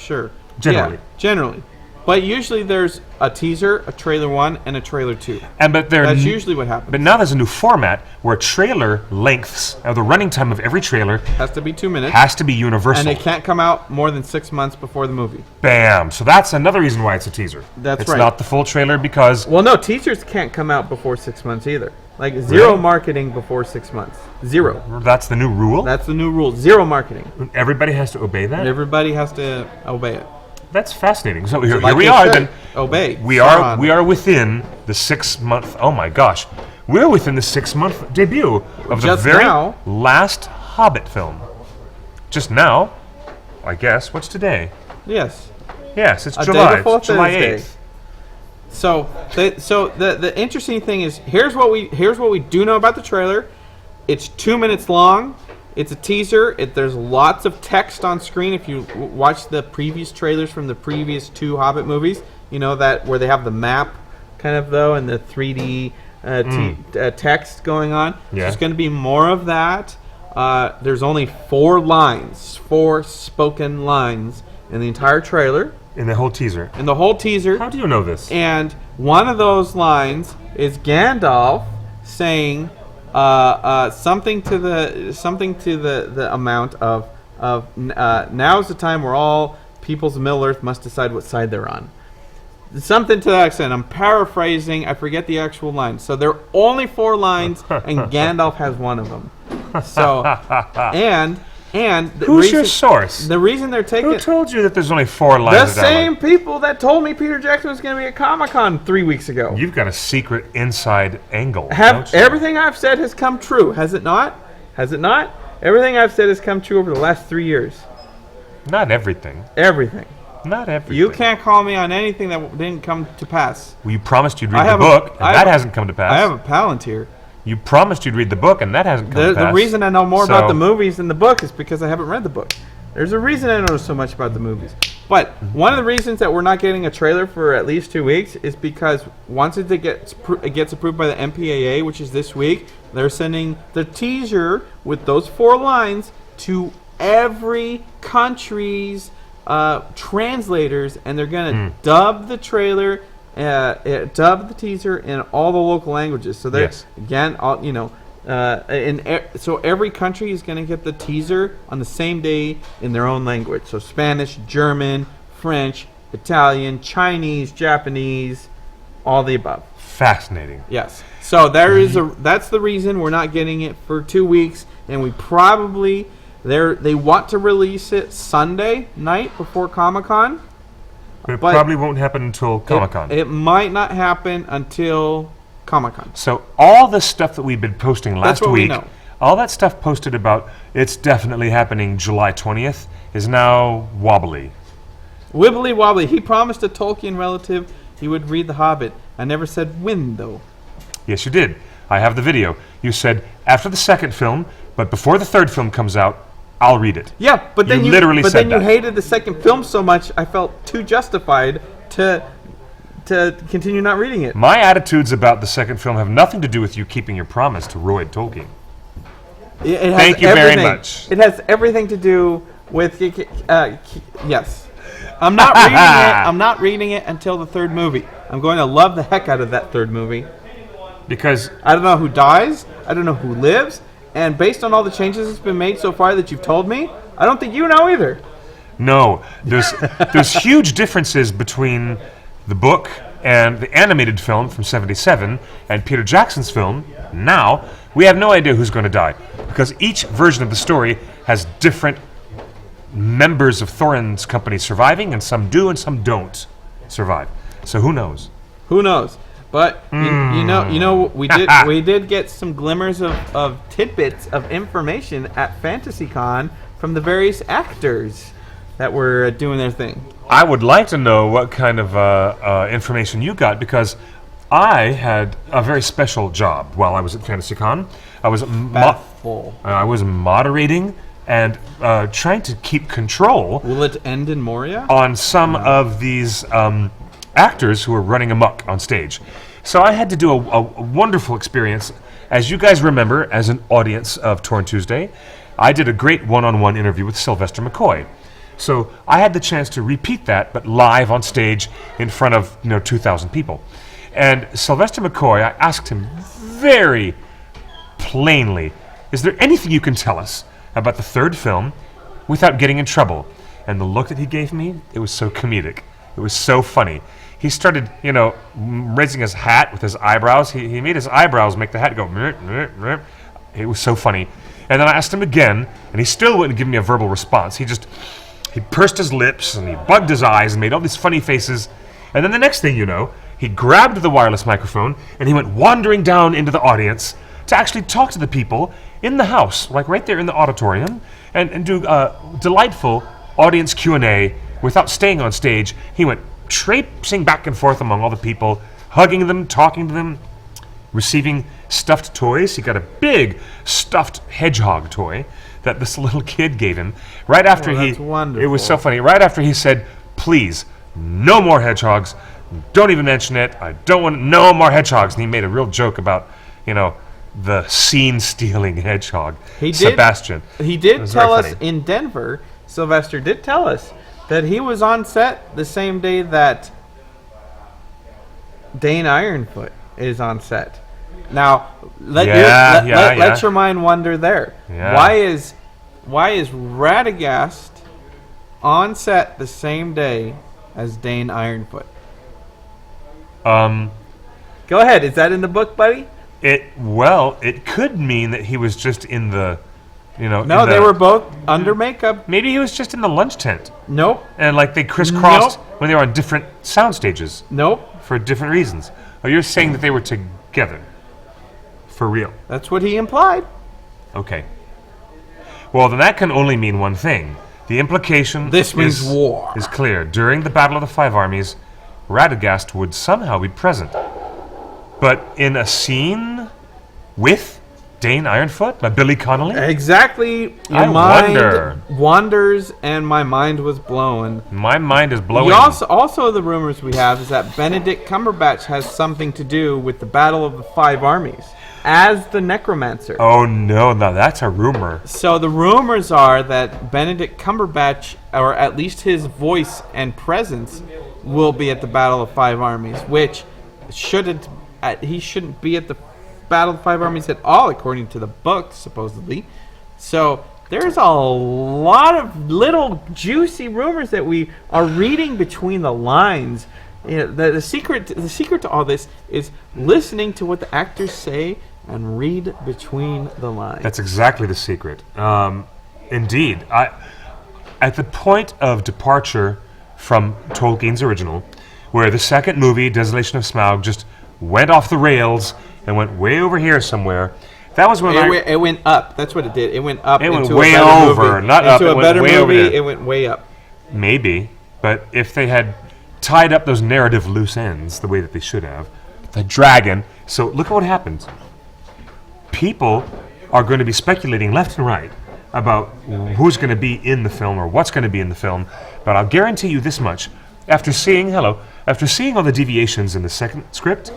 Generally. Yeah, generally. But usually there's a teaser, a trailer 1, and a trailer 2. That's usually what happens. But now there's a new format where trailer lengths, or the running time of every trailer, Has to be 2 minutes. has to be universal. And it can't come out more than 6 months before the movie. Bam! So that's another reason why it's a teaser. That's it's right. not the full trailer because Well, no, teasers can't come out before 6 months either. Like, zero Really? marketing before 6 months. Zero. that's the new rule. That's the new rule. Zero marketing. Everybody has to obey that. Everybody has to obey it. That's fascinating. So here Like we they are. should. Then Obey. we Sauron. are within the 6 month. Oh my gosh, we're within the 6 month debut of the Just very now. last Hobbit film. Just now, I guess. What's today? Yes. Yes, it's A day July. before July Thursday. 8th. So the interesting thing is here's what we do know about the trailer. It's 2 minutes long. It's a teaser. There's lots of text on screen. If you watch the previous trailers from the previous 2 Hobbit movies, you know that where they have the map kind of though and the 3D text going on. Yeah. There's going to be more of that. There's only 4 spoken lines in the entire trailer. In the whole teaser. In the whole teaser. How do you know this? And one of those lines is Gandalf saying something to the amount of now's the time where all peoples of Middle Earth must decide what side they're on. Something to that extent. I'm paraphrasing. I forget the actual line. So there are only 4 lines, and Gandalf has one of them. So and the Who's reason, your source? The reason they're taking Who told you that there's only 4 lines? the of dialogue? same people that told me Peter Jackson was going to be at Comic-Con 3 weeks ago. You've got a secret inside angle. Have don't you? everything I've said has come true, has it not? Has it not? Everything I've said has come true over the last 3 years. Not everything. Everything. Not everything. You can't call me on anything that didn't come to pass. Well, you promised you'd read I the have book, and I that have hasn't come to pass. I have a Palantir. You promised you'd read the book, and that hasn't come to The pass. reason I know more about So- the movies than the book is because I haven't read the book. There's a reason I know so much about the movies. But one of the reasons that we're not getting a trailer for at least 2 weeks is because once it gets approved by the MPAA, which is this week, they're sending the teaser with those 4 lines to every country's translators, and they're going to dub the trailer, dub the teaser in all the local languages. So they're Yes. again, all, so every country is going to get the teaser on the same day in their own language. So Spanish, German, French, Italian, Chinese, Japanese, all the above. Fascinating. Yes. So that's the reason we're not getting it for 2 weeks, and we probably they want to release it Sunday night before Comic-Con. But it But- probably won't happen until Comic-Con. It might not happen until Comic-Con. So all the stuff that we've been posting last what we week, know. all that stuff posted about it's definitely happening July 20th is now wobbly. Wibbly wobbly. He promised a Tolkien relative he would read The Hobbit. I never said when, though. Yes, you did. I have the video. You said after the second film, but before the third film comes out, I'll read it. Yeah, but then You literally but said then you that. hated the second film so much, I felt too justified to continue not reading it. My attitudes about the second film have nothing to do with you keeping your promise to Roy Tolkien. It has Thank you very everything- much. It has everything to do with yes. I'm not reading it. I'm not reading it until the third movie. I'm going to love the heck out of that third movie. Because I don't know who dies. I don't know who lives. And based on all the changes that's been made so far that you've told me, I don't think you know either. no, there's huge differences between the book and the animated film from '77 and Peter Jackson's film. Now we have no idea who's going to die because each version of the story has different members of Thorin's company surviving, and some do and some don't survive. So who knows? Who knows? But you know, we did get some glimmers of tidbits of information at FantasyCon from the various actors that were doing their thing. I would like to know what kind of information you got, because I had a very special job while I was at FantasyCon. I was Baffle. I was moderating and trying to keep control Will it end in Moria? on some of these actors who were running amok on stage. So I had to do a wonderful experience. As you guys remember, as an audience of Torn Tuesday, I did a great one-on-one interview with Sylvester McCoy. So I had the chance to repeat that, but live on stage in front of 2,000 people. And Sylvester McCoy, I asked him very plainly, is there anything you can tell us about the third film without getting in trouble? And the look that he gave me, it was so comedic. It was so funny. He started, raising his hat with his eyebrows. He made his eyebrows make the hat go, meh, meh, meh. It was so funny. And then I asked him again, and he still wouldn't give me a verbal response. He pursed his lips, and he bugged his eyes, and made all these funny faces. And then the next thing you know, he grabbed the wireless microphone, and he went wandering down into the audience to actually talk to the people in the house, like right there in the auditorium, and do delightful audience Q&A without staying on stage. He went traipsing back and forth among all the people, hugging them, talking to them, receiving stuffed toys. He got a big stuffed hedgehog toy that this little kid gave him right after that's wonderful. It was so funny. Right after he said, "Please, no more hedgehogs. Don't even mention it. I don't want no more hedgehogs." And he made a real joke about, the scene-stealing hedgehog, Sebastian. He did tell very us funny. in Denver, Sylvester did tell us that he was on set the same day that Dane Ironfoot is on set. Now, let your mind wander there. Yeah. Why is Radagast on set the same day as Dane Ironfoot? Go ahead. Is that in the book, buddy? It could mean that he was just in the, No, they were both under makeup. Maybe he was just in the lunch tent, Nope. and they crisscrossed Nope. when they were on different sound stages Nope. for different reasons. Oh, you're saying that they were together, for real? That's what he implied. Okay. Well, then that can only mean one thing. The implication This means war. is clear. During the Battle of the Five Armies, Radagast would somehow be present. But in a scene with Dane Ironfoot by Billy Connolly? Exactly. Your I mind wonder. wanders, and my mind was blown. My mind is blowing. Also, the rumors we have is that Benedict Cumberbatch has something to do with the Battle of the Five Armies as the Necromancer. Oh, no, that's a rumor. So the rumors are that Benedict Cumberbatch, or at least his voice and presence, will be at the Battle of Five Armies, which he shouldn't be at the Battle of Five Armies at all, according to the book, supposedly. So there's a lot of little juicy rumors that we are reading between the lines. The secret to all this is listening to what the actors say and read between the lines. That's exactly the secret. Indeed. At the point of departure from Tolkien's original, where the second movie, Desolation of Smaug, just went off the rails and went way over here somewhere, that was when it went up. That's what it did. It went up. It went into way a better over, movie. not up, Into it a went better way over movie. there. It went way up. Maybe, but if they had tied up those narrative loose ends the way that they should have, the dragon. So look at what happened. People are going to be speculating left and right about who's going to be in the film or what's going to be in the film. But I'll guarantee you this much: after seeing all the deviations in the second script,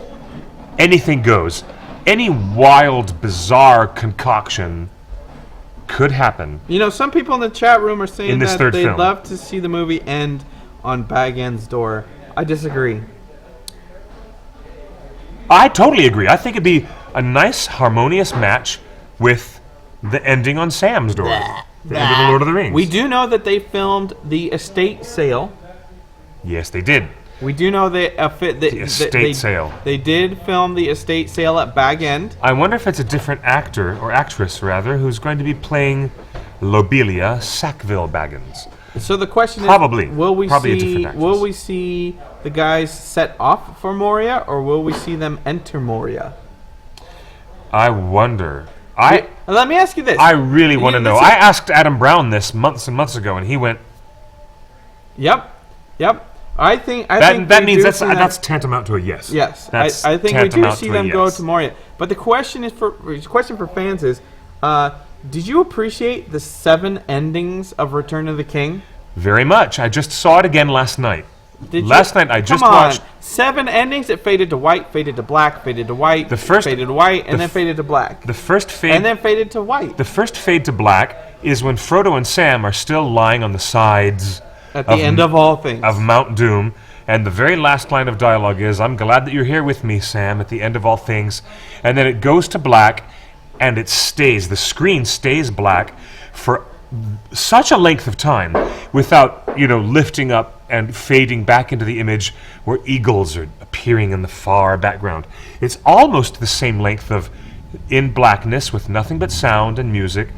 anything goes. Any wild, bizarre concoction could happen. Some people in the chat room are saying In this that third they'd film. love to see the movie end on Bag End's door. I disagree. I totally agree. I think it'd be a nice, harmonious match with the ending on Sam's door. The end of The Lord of the Rings. We do know that they filmed the estate sale. Yes, they did. We do know the estate sale. They did film the estate sale at Bag End. I wonder if it's a different actor, or actress rather, who's going to be playing Lobelia Sackville Baggins. So the question Probably. is, will we Probably a see different actress. will we see the guys set off for Moria, or will we see them enter Moria? I wonder. Let me ask you this. I really want to know. listen- I asked Adam Brown this months and months ago, and he went, Yep. I think That we means do that's see them- that's tantamount to a yes. Yes, That's I think we do tantamount see to a them go yes. to Moria. But the question for fans is, did you appreciate the 7 endings of Return of the King? Very much. I just saw it again last night. Last night I just Come on. watched 7 endings. It faded to white, faded to black, faded to white, faded to white, and then faded to black, the first fade. and then faded to white. The first fade to black is when Frodo and Sam are still lying on the sides At the end of all things. of Mount Doom, and the very last line of dialogue is, "I'm glad that you're here with me, Sam, at the end of all things." And then it goes to black, and it stays. The screen stays black for such a length of time without, lifting up and fading back into the image where eagles are appearing in the far background. It's almost the same length of in blackness with nothing but sound and music,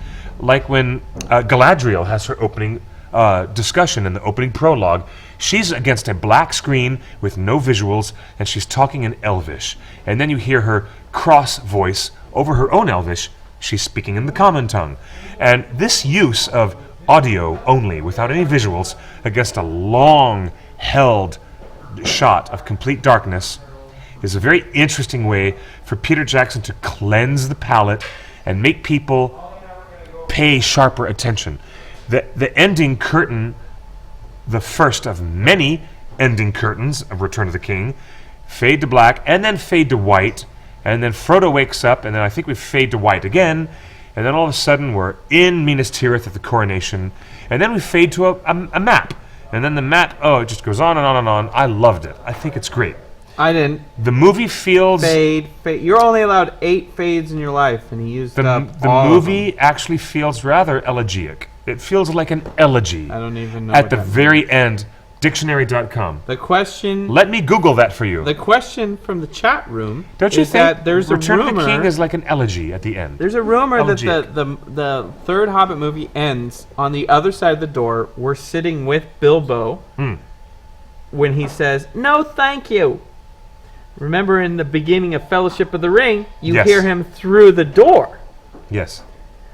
like when Galadriel has her opening discussion in the opening prologue. She's against a black screen with no visuals, and she's talking in Elvish. And then you hear her cross voice over her own Elvish. She's speaking in the common tongue. And this use of audio only, without any visuals, against a long-held shot of complete darkness is a very interesting way for Peter Jackson to cleanse the palette and make people pay sharper attention. The ending curtain, the first of many ending curtains of Return of the King, fade to black and then fade to white, and then Frodo wakes up, and then I think we fade to white again, and then all of a sudden we're in Minas Tirith at the coronation, and then we fade to a map, and then the map, it just goes on and on and on. I loved it. I think it's great. I didn't. The movie feels... Fade. You're only allowed 8 fades in your life, and he used up the all movie actually feels rather elegiac. It feels like an elegy. I don't even know At what the that very end, dictionary.com. The question. Let me Google that for you. The question from the chat room. Don't you is think that there's Return a rumor, of the King is like an elegy at the end? There's a rumor Elegiac. that the third Hobbit movie ends on the other side of the door. We're sitting with Bilbo when he says, "No, thank you." Remember, in the beginning of Fellowship of the Ring, you Yes. hear him through the door. Yes.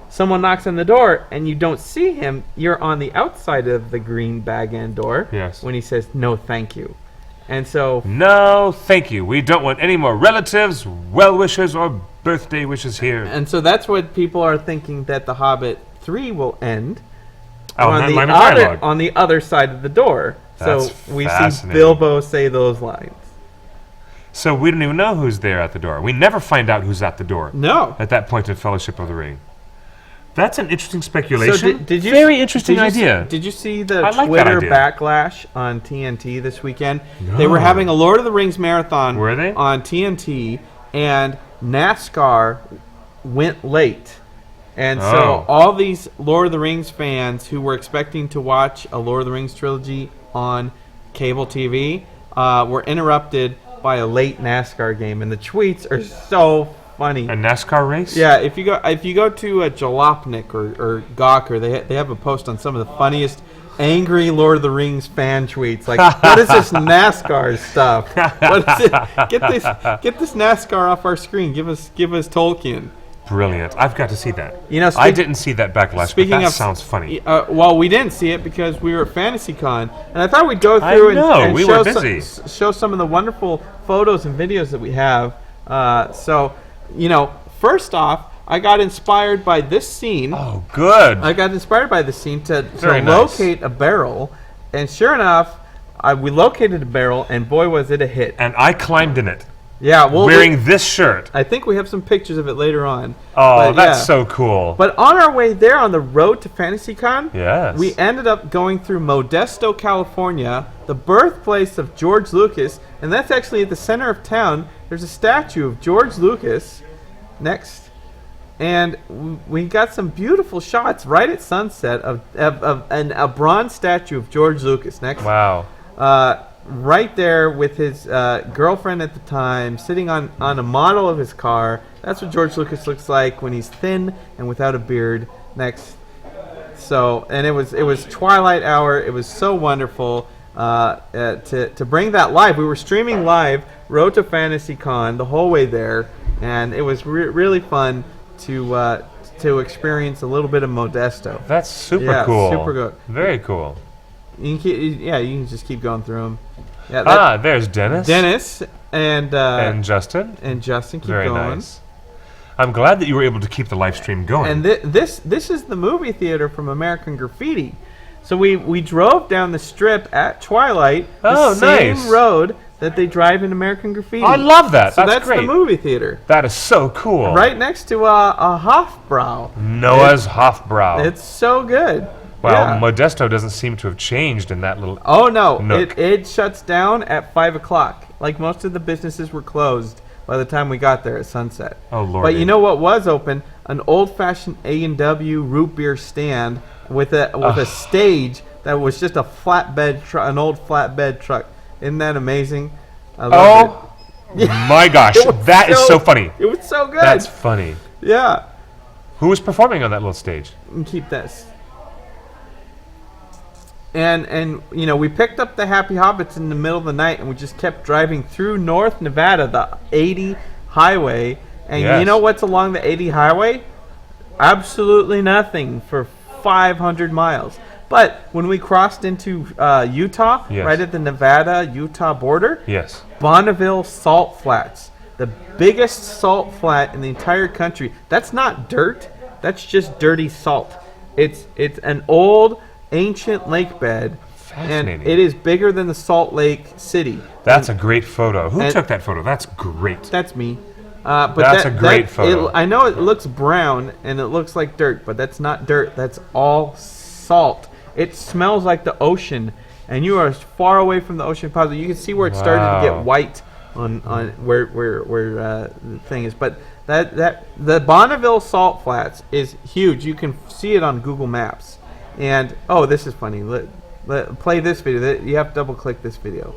Someone knocks on the door, and you don't see him. You're on the outside of the green bag end door. Yes. When he says, "No, thank you," and so No, thank you. We don't want any more relatives, well-wishers, or birthday wishes here. that's what people are thinking, that the Hobbit 3 will end Oh, on line of dialogue. on the other side of the door. That's so we see fascinating. Bilbo say those lines. So we don't even know who's there at the door. We never find out who's at the door No. at that point in Fellowship of the Ring. That's an interesting speculation. So did you Very interesting did you see- idea. did you see the I like that Twitter idea. backlash on TNT this weekend? They were having a Lord of the Rings marathon Were they? on TNT, and NASCAR went late. And so Oh. all these Lord of the Rings fans who were expecting to watch a Lord of the Rings trilogy on cable TV were interrupted by a late NASCAR game, and the tweets are so funny. A NASCAR race? Yeah, if you go to Jalopnik or Gawker, they have a post on some of the funniest angry Lord of the Rings fan tweets. Like, what is this NASCAR stuff? What is it? Get this NASCAR off our screen. Give us Tolkien. Brilliant. I've got to see that. You know, I didn't see that backlash, Speaking but that of sounds funny. Well, we didn't see it because we were at FantasyCon, and I thought we'd go through and we show were busy. show some of the wonderful photos and videos that we have. First off, I got inspired by this scene. Oh, good. I got inspired by this scene to Very nice. locate a barrel, and sure enough, we located a barrel, and boy, was it a hit. And I climbed in it, Yeah, wearing this shirt. I think we have some pictures of it later on. Oh, But, that's yeah. so cool. But on our way there, on the road to FantasyCon, Yes. we ended up going through Modesto, California, the birthplace of George Lucas, and that's actually at the center of town. There's a statue of George Lucas next, and we got some beautiful shots right at sunset of a bronze statue of George Lucas next. Wow. Right there with his girlfriend at the time, sitting on a model of his car. That's what George Lucas looks like when he's thin and without a beard. Next, so and it was twilight hour. It was so wonderful to bring that live. We were streaming live, Road to FantasyCon the whole way there, and it was really fun to experience a little bit of Modesto. That's super Yeah, cool. super good. Very cool. You can you can just keep going through them. Yeah, there's Dennis. Dennis and Justin. And Justin, keep Very going. nice. I'm glad that you were able to keep the live stream going. And this is the movie theater from American Graffiti. So we drove down the strip at twilight, the same nice. road that they drive in American Graffiti. I love that. So that's great. the movie theater. That is so cool. Right next to a Hofbrau. Noah's Hofbrau. It's so good. Well, Yeah. Modesto doesn't seem to have changed in that little. Oh no, nook. it shuts down at 5 o'clock. Like most of the businesses were closed by the time we got there at sunset. Oh Lord! But you know what was open? An old-fashioned A&W root beer stand with a stage that was just a flatbed truck, an old flatbed truck. Isn't that amazing? I love it. My gosh, that is so funny. It was so good. That's funny. Yeah. Who was performing on that little stage? And keep this. And you know, we picked up the Happy Hobbits in the middle of the night, and we just kept driving through North Nevada, the 80 highway. And you know what's along the 80 highway? Absolutely nothing for 500 miles. But when we crossed into Utah, right at the Nevada-Utah border, Bonneville Salt Flats, the biggest salt flat in the entire country. That's not dirt. That's just dirty salt. It's an old, ancient lake bed, and it is bigger than the Salt Lake City. That's a great photo. Who took that photo? That's great. That's me. But that's a great photo. I know it looks brown and it looks like dirt, but that's not dirt. That's all salt. It smells like the ocean, and you are as far away from the ocean possible. You can see where it started to get white on where the thing is. But that the Bonneville Salt Flats is huge. You can see it on Google Maps. And this is funny. Let play this video. You have to double click this video.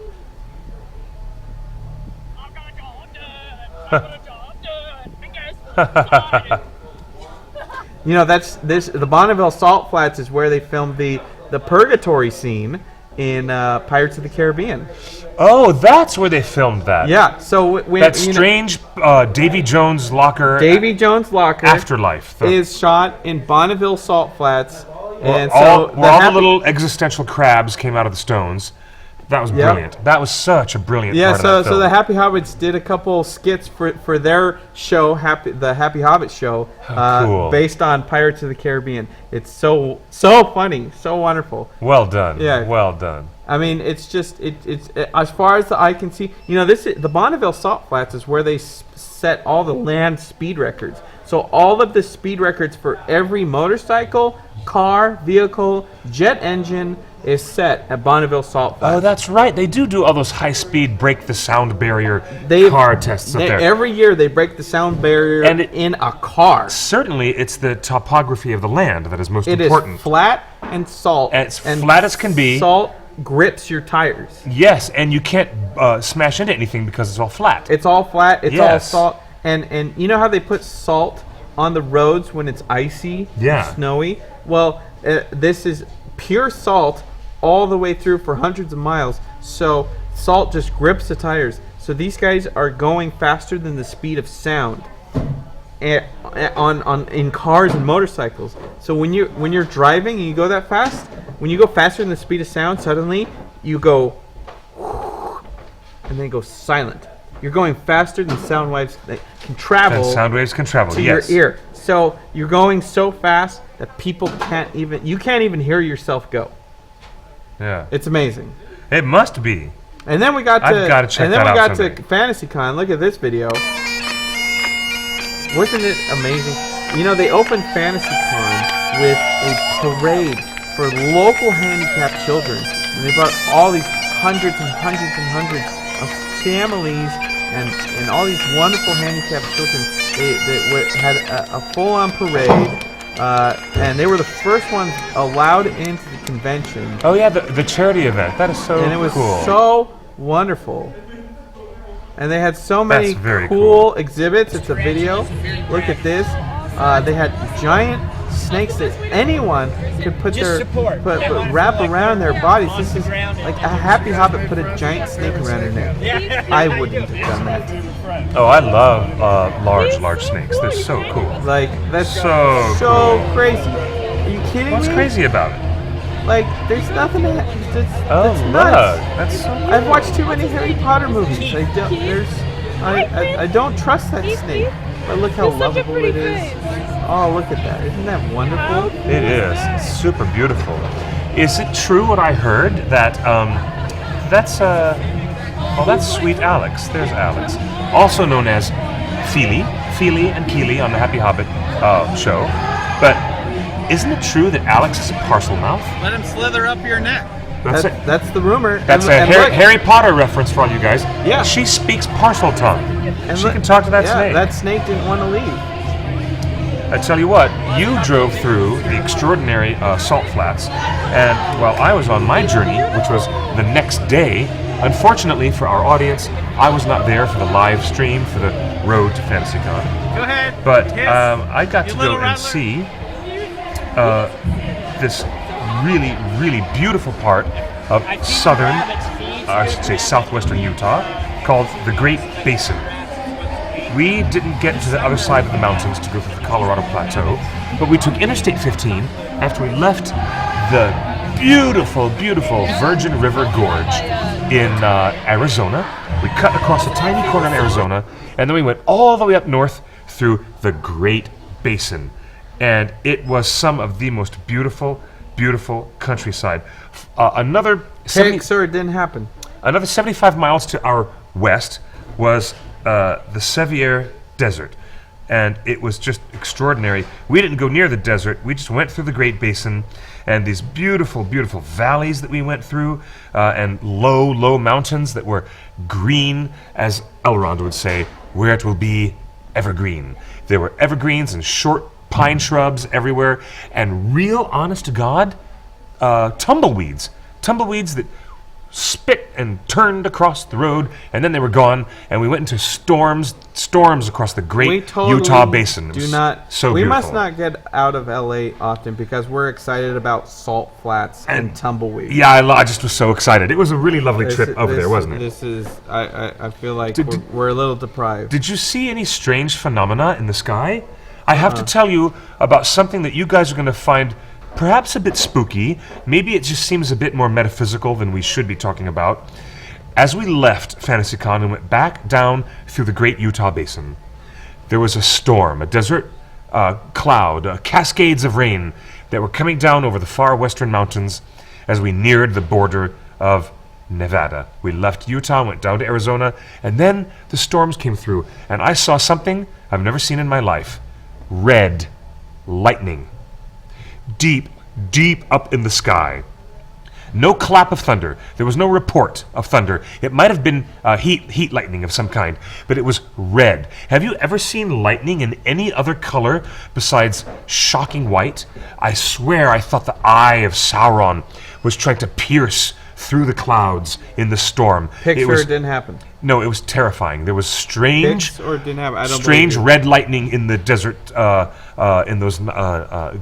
You know, the Bonneville Salt Flats is where they filmed the purgatory scene in Pirates of the Caribbean. Oh, that's where they filmed that. Yeah. So when that strange Davy Jones locker. Davy Jones locker. Afterlife is shot in Bonneville Salt Flats, and where all the little existential crabs came out of the stones. That was brilliant. That was such a brilliant part of that film. So the Happy Hobbits did a couple skits for their show, the Happy Hobbit show, cool. based on Pirates of the Caribbean. It's so funny, so wonderful. Well done. Yeah. Well done. I mean, it's just it's as far as the eye can see. You know, the Bonneville Salt Flats is where they set all the land speed records. So all of the speed records for every motorcycle, car, vehicle, jet engine is set at Bonneville Salt Flats. Oh, that's right. They do all those high-speed break the sound barrier car tests up there. Every year they break the sound barrier in a car. Certainly, it's the topography of the land that is most important. It is flat and salt. And it's flat as can be. Salt grips your tires. Yes, and you can't smash into anything because it's all flat. It's all flat. It's all salt. And you know how they put salt on the roads when it's icy, snowy? Well, this is pure salt all the way through for hundreds of miles. So salt just grips the tires. So these guys are going faster than the speed of sound in cars and motorcycles. So when you're driving and you go that fast, when you go faster than the speed of sound, suddenly you go and then go silent. You're going faster than sound waves that can travel. And sound waves can travel, to your ear. So you're going so fast that you can't even hear yourself go. Yeah. It's amazing. It must be. And then we got to I've got to check that out someday. to FantasyCon. Look at this video. Wasn't it amazing? You know, they opened FantasyCon with a parade for local handicapped children. And they brought all these hundreds and hundreds and hundreds of families and all these wonderful handicapped children. They had a full-on parade. And they were the first ones allowed into the convention. Oh yeah, the charity event. That is so cool. And it was so wonderful. And they had so many cool exhibits. It's a video. Look at this. They had giant snakes that anyone could wrap around their bodies. This is like a Happy Hobbit put a giant snake around her neck. I wouldn't have done that. Oh, I love large snakes. They're so cool. Like, that's so crazy. Are you kidding me? What's crazy about it? Like, there's nothing that's Oh, nuts. look. That's so I've watched too many Harry Potter movies. I don't trust that snake. But look how lovable it is. Oh, look at that. Isn't that wonderful? It is. It's super beautiful. Is it true what I heard that that's Sweet Alex. There's Alex. Also known as Feely and Keely on the Happy Hobbit show. But isn't it true that Alex is a parcel mouth? Let him slither up your neck. That's the rumor. That's And a look, Harry Potter reference for all you guys. Yeah. She speaks parcel tongue. and She look- can talk to that yeah, snake. That snake didn't want to leave. I tell you what, you drove through the extraordinary salt flats, and while I was on my journey, which was the next day, unfortunately for our audience, I was not there for the live stream for the road to FantasyCon. Go ahead. But I got to go and see this really, really beautiful part of southern, I should say southwestern Utah, called the Great Basin. We didn't get to the other side of the mountains to go through the Colorado Plateau, but we took Interstate 15 after we left the beautiful, beautiful Virgin River Gorge in Arizona. We cut across a tiny corner in Arizona, and then we went all the way up north through the Great Basin. And it was some of the most beautiful, beautiful countryside. Another Sir, it didn't happen. Another 75 miles to our west was the Sevier Desert, and it was just extraordinary. We didn't go near the desert. We just went through the Great Basin and these beautiful, beautiful valleys that we went through, and low, low mountains that were green, as Elrond would say, where it will be evergreen. There were evergreens and short pine shrubs everywhere, and real honest to God, tumbleweeds that spit and turned across the road, and then they were gone, and we went into storms across the Great Utah Basin. It was so we beautiful. must not get out of LA often because we're excited about salt flats and tumbleweed. Yeah, I just was so excited. It was a really lovely trip over there, wasn't it? This is, I feel like Did- we're a little deprived. Did you see any strange phenomena in the sky? I have to tell you about something that you guys are going to find perhaps a bit spooky. Maybe it just seems a bit more metaphysical than we should be talking about. As we left FantasyCon and went back down through the Great Utah Basin, there was a storm, a desert cloud, cascades of rain that were coming down over the far western mountains as we neared the border of Nevada. We left Utah, went down to Arizona, and then the storms came through, and I saw something I've never seen in my life. Red lightning. Deep, deep up in the sky. No clap of thunder. There was no report of thunder. It might have been heat lightning of some kind, but it was red. Have you ever seen lightning in any other color besides shocking white? I swear I thought the eye of Sauron was trying to pierce through the clouds in the storm. Picture it didn't happen. No, it was terrifying. There was strange, Picture or it didn't happen. I don't strange believe you. red lightning in the desert, in those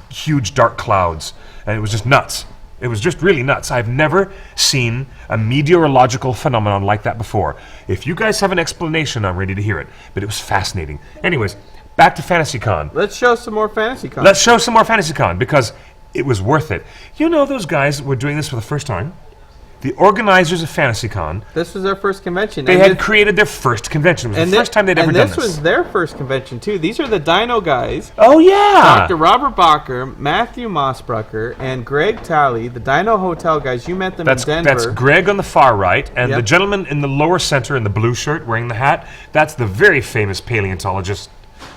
huge dark clouds, and it was just nuts. It was just really nuts. I've never seen a meteorological phenomenon like that before. If you guys have an explanation, I'm ready to hear it. But it was fascinating. Anyways, back to FantasyCon. Let's show some more FantasyCon. Let's show some more FantasyCon because it was worth it. You know, those guys were doing this for the first time. The organizers of FantasyCon, This was their first convention. they and had this- created their first convention. It was the first time they'd ever and done this this. was their first convention too. These are the Dino guys. Oh yeah, Dr. Robert Bacher, Matthew Mossbrucker, and Greg Talley, the Dino Hotel guys. You met them That's in Denver. that's Greg on the far right, and the Yep. gentleman in the lower center in the blue shirt wearing the hat. That's the very famous paleontologist,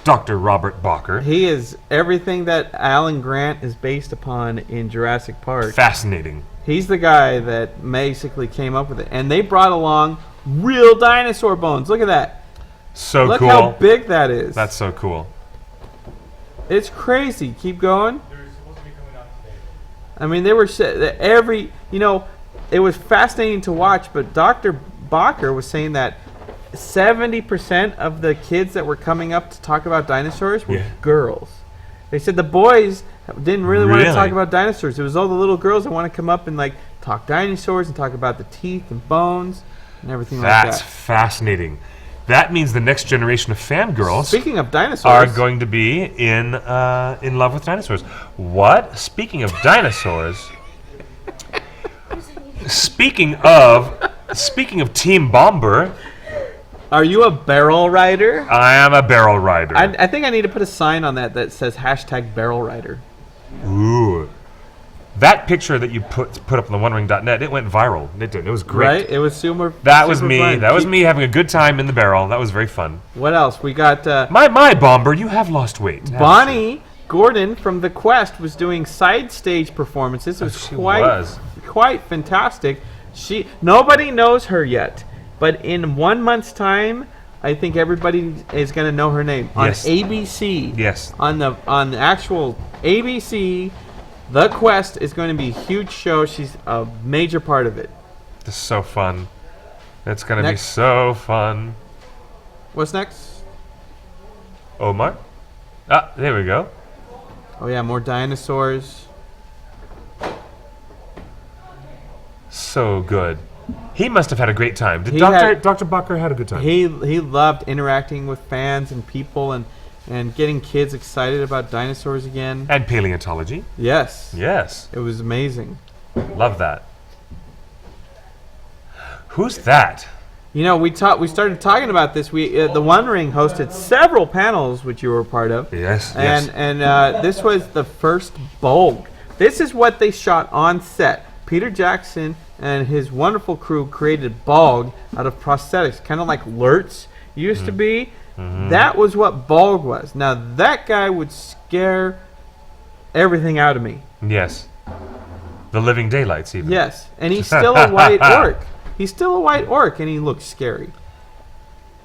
Dr. Robert Bacher. He is everything that Alan Grant is based upon in Jurassic Park. Fascinating. He's the guy that basically came up with it. And they brought along real dinosaur bones. Look at that. So Look cool. how big that is. That's so cool. It's crazy. Keep going. They're supposed to be coming out today. I mean, they were it was fascinating to watch, but Dr. Bacher was saying that 70% of the kids that were coming up to talk about dinosaurs were Yeah. girls. They said the boys didn't really want to Really? talk about dinosaurs. It was all the little girls that want to come up and like talk dinosaurs and talk about the teeth and bones and everything That's like that. fascinating. That means the next generation of fangirls Speaking of are dinosaurs, going to be in love with dinosaurs. What? Speaking of dinosaurs, Speaking of Team Bomber, Are you a barrel rider? I am a barrel rider. I think I need to put a sign on that says #barrel rider. Ooh. That picture that you put up on the OneRing.net, it went viral. It did. It was great. Right? It was super. That was super me. fun. That was me having a good time in the barrel. That was very fun. What else? We got My Bomber, you have lost weight. haven't you? Bonnie Gordon from The Quest was doing side stage performances. It was She quite was. quite fantastic. Nobody knows her yet, but in 1 month's time, I think everybody is going to know her name on Yes. ABC. Yes. On the actual ABC, The Quest is going to be a huge show. She's a major part of it. This is so fun. It's going to be Next. so fun. What's next? Omar? Ah, there we go. Oh yeah, more dinosaurs. So good. He must have had a great time. Did He Dr. Bucker had a good time? He loved interacting with fans and people and getting kids excited about dinosaurs again. And paleontology. Yes. Yes. It was amazing. Love that. Who's that? You know, we started talking about this. The TheOneRing hosted several panels, which you were a part of. Yes. And this was the first Bolg. This is what they shot on set. Peter Jackson and his wonderful crew created Bolg out of prosthetics, kind of like Lurtz used to be. That was what Bolg was. Now, that guy would scare everything out of me. Yes. The living daylights, even. Yes, and he's still a white orc. He's still a white orc, and he looks scary.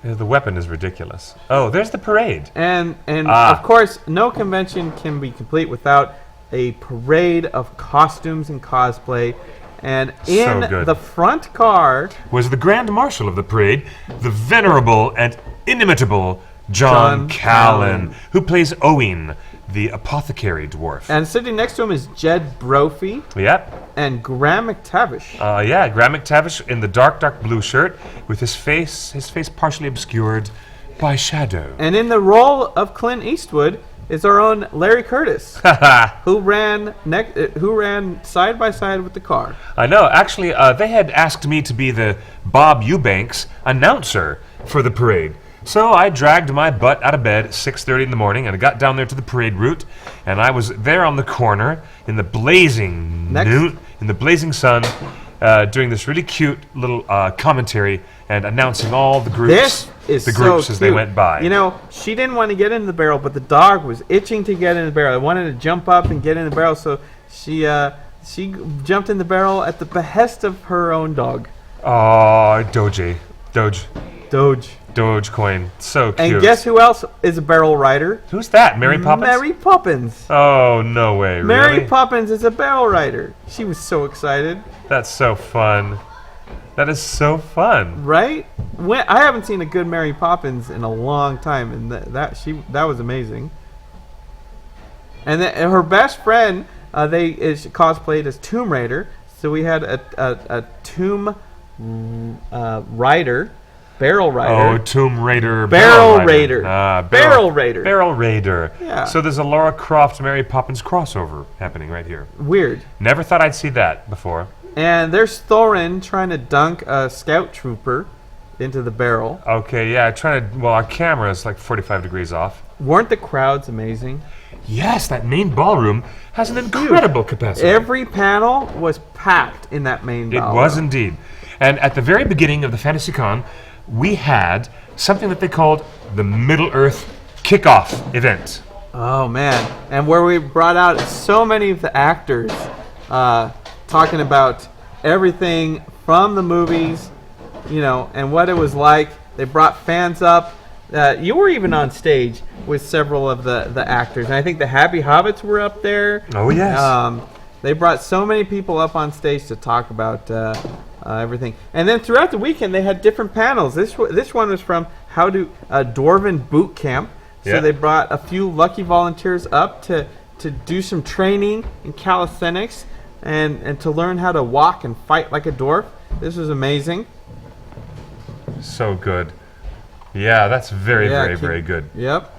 The weapon is ridiculous. Oh, there's the parade. And of course, no convention can be complete without a parade of costumes and cosplay. And in good. the front car Was the Grand Marshal of the parade, the venerable and inimitable John Callan, who plays Owen, the apothecary dwarf. and sitting next to him is Jed Brophy Yep. and Graham McTavish. Yeah, Graham McTavish in the dark blue shirt with his face partially obscured by shadow. And in the role of Clint Eastwood is our own Larry Curtis, who ran side by side with the car. I know. Actually, they had asked me to be the Bob Eubanks announcer for the parade. So I dragged my butt out of bed at 6:30 in the morning, and I got down there to the parade route, and I was there on the corner in the blazing sun, doing this really cute little commentary and announcing all the groups, This is the groups so as they cute. went by. You know, she didn't want to get in the barrel, but the dog was itching to get in the barrel. It wanted to jump up and get in the barrel, so she jumped in the barrel at the behest of her own dog. Oh, Dogecoin, so cute. And guess who else is a barrel rider? Who's that? Mary Poppins? Mary Poppins. Oh, no way, Mary really? Poppins is a barrel rider. She was so excited, That's so fun. That is so fun. right? I haven't seen a good Mary Poppins in a long time, and that was amazing. And then her best friend, is cosplayed as Tomb Raider. So we had a Tomb Rider, barrel rider. Oh, Tomb Raider. Barrel Raider. Barrel Raider. Barrel Raider. Yeah. So there's a Lara Croft Mary Poppins crossover happening right here. Weird. Never thought I'd see that before. And there's Thorin trying to dunk a scout trooper into the barrel. Okay, yeah, our camera is like 45 degrees off. Weren't the crowds amazing? Yes, that main ballroom has an incredible capacity. Every panel was packed in that main It ballroom. was indeed. And at the very beginning of the FantasyCon, we had something that they called the Middle-earth Kickoff event. Oh man! And where we brought out so many of the actors talking about everything from the movies, and what it was like. They brought fans up. You were even on stage with several of the actors, and I think the Happy Hobbits were up there. Oh, yes. They brought so many people up on stage to talk about everything. And then throughout the weekend, they had different panels. This one was from How to Dwarven Boot Camp. So Yeah. they brought a few lucky volunteers up to do some training in calisthenics and to learn how to walk and fight like a dwarf. This was amazing. So good. Yeah, that's very good. Yep.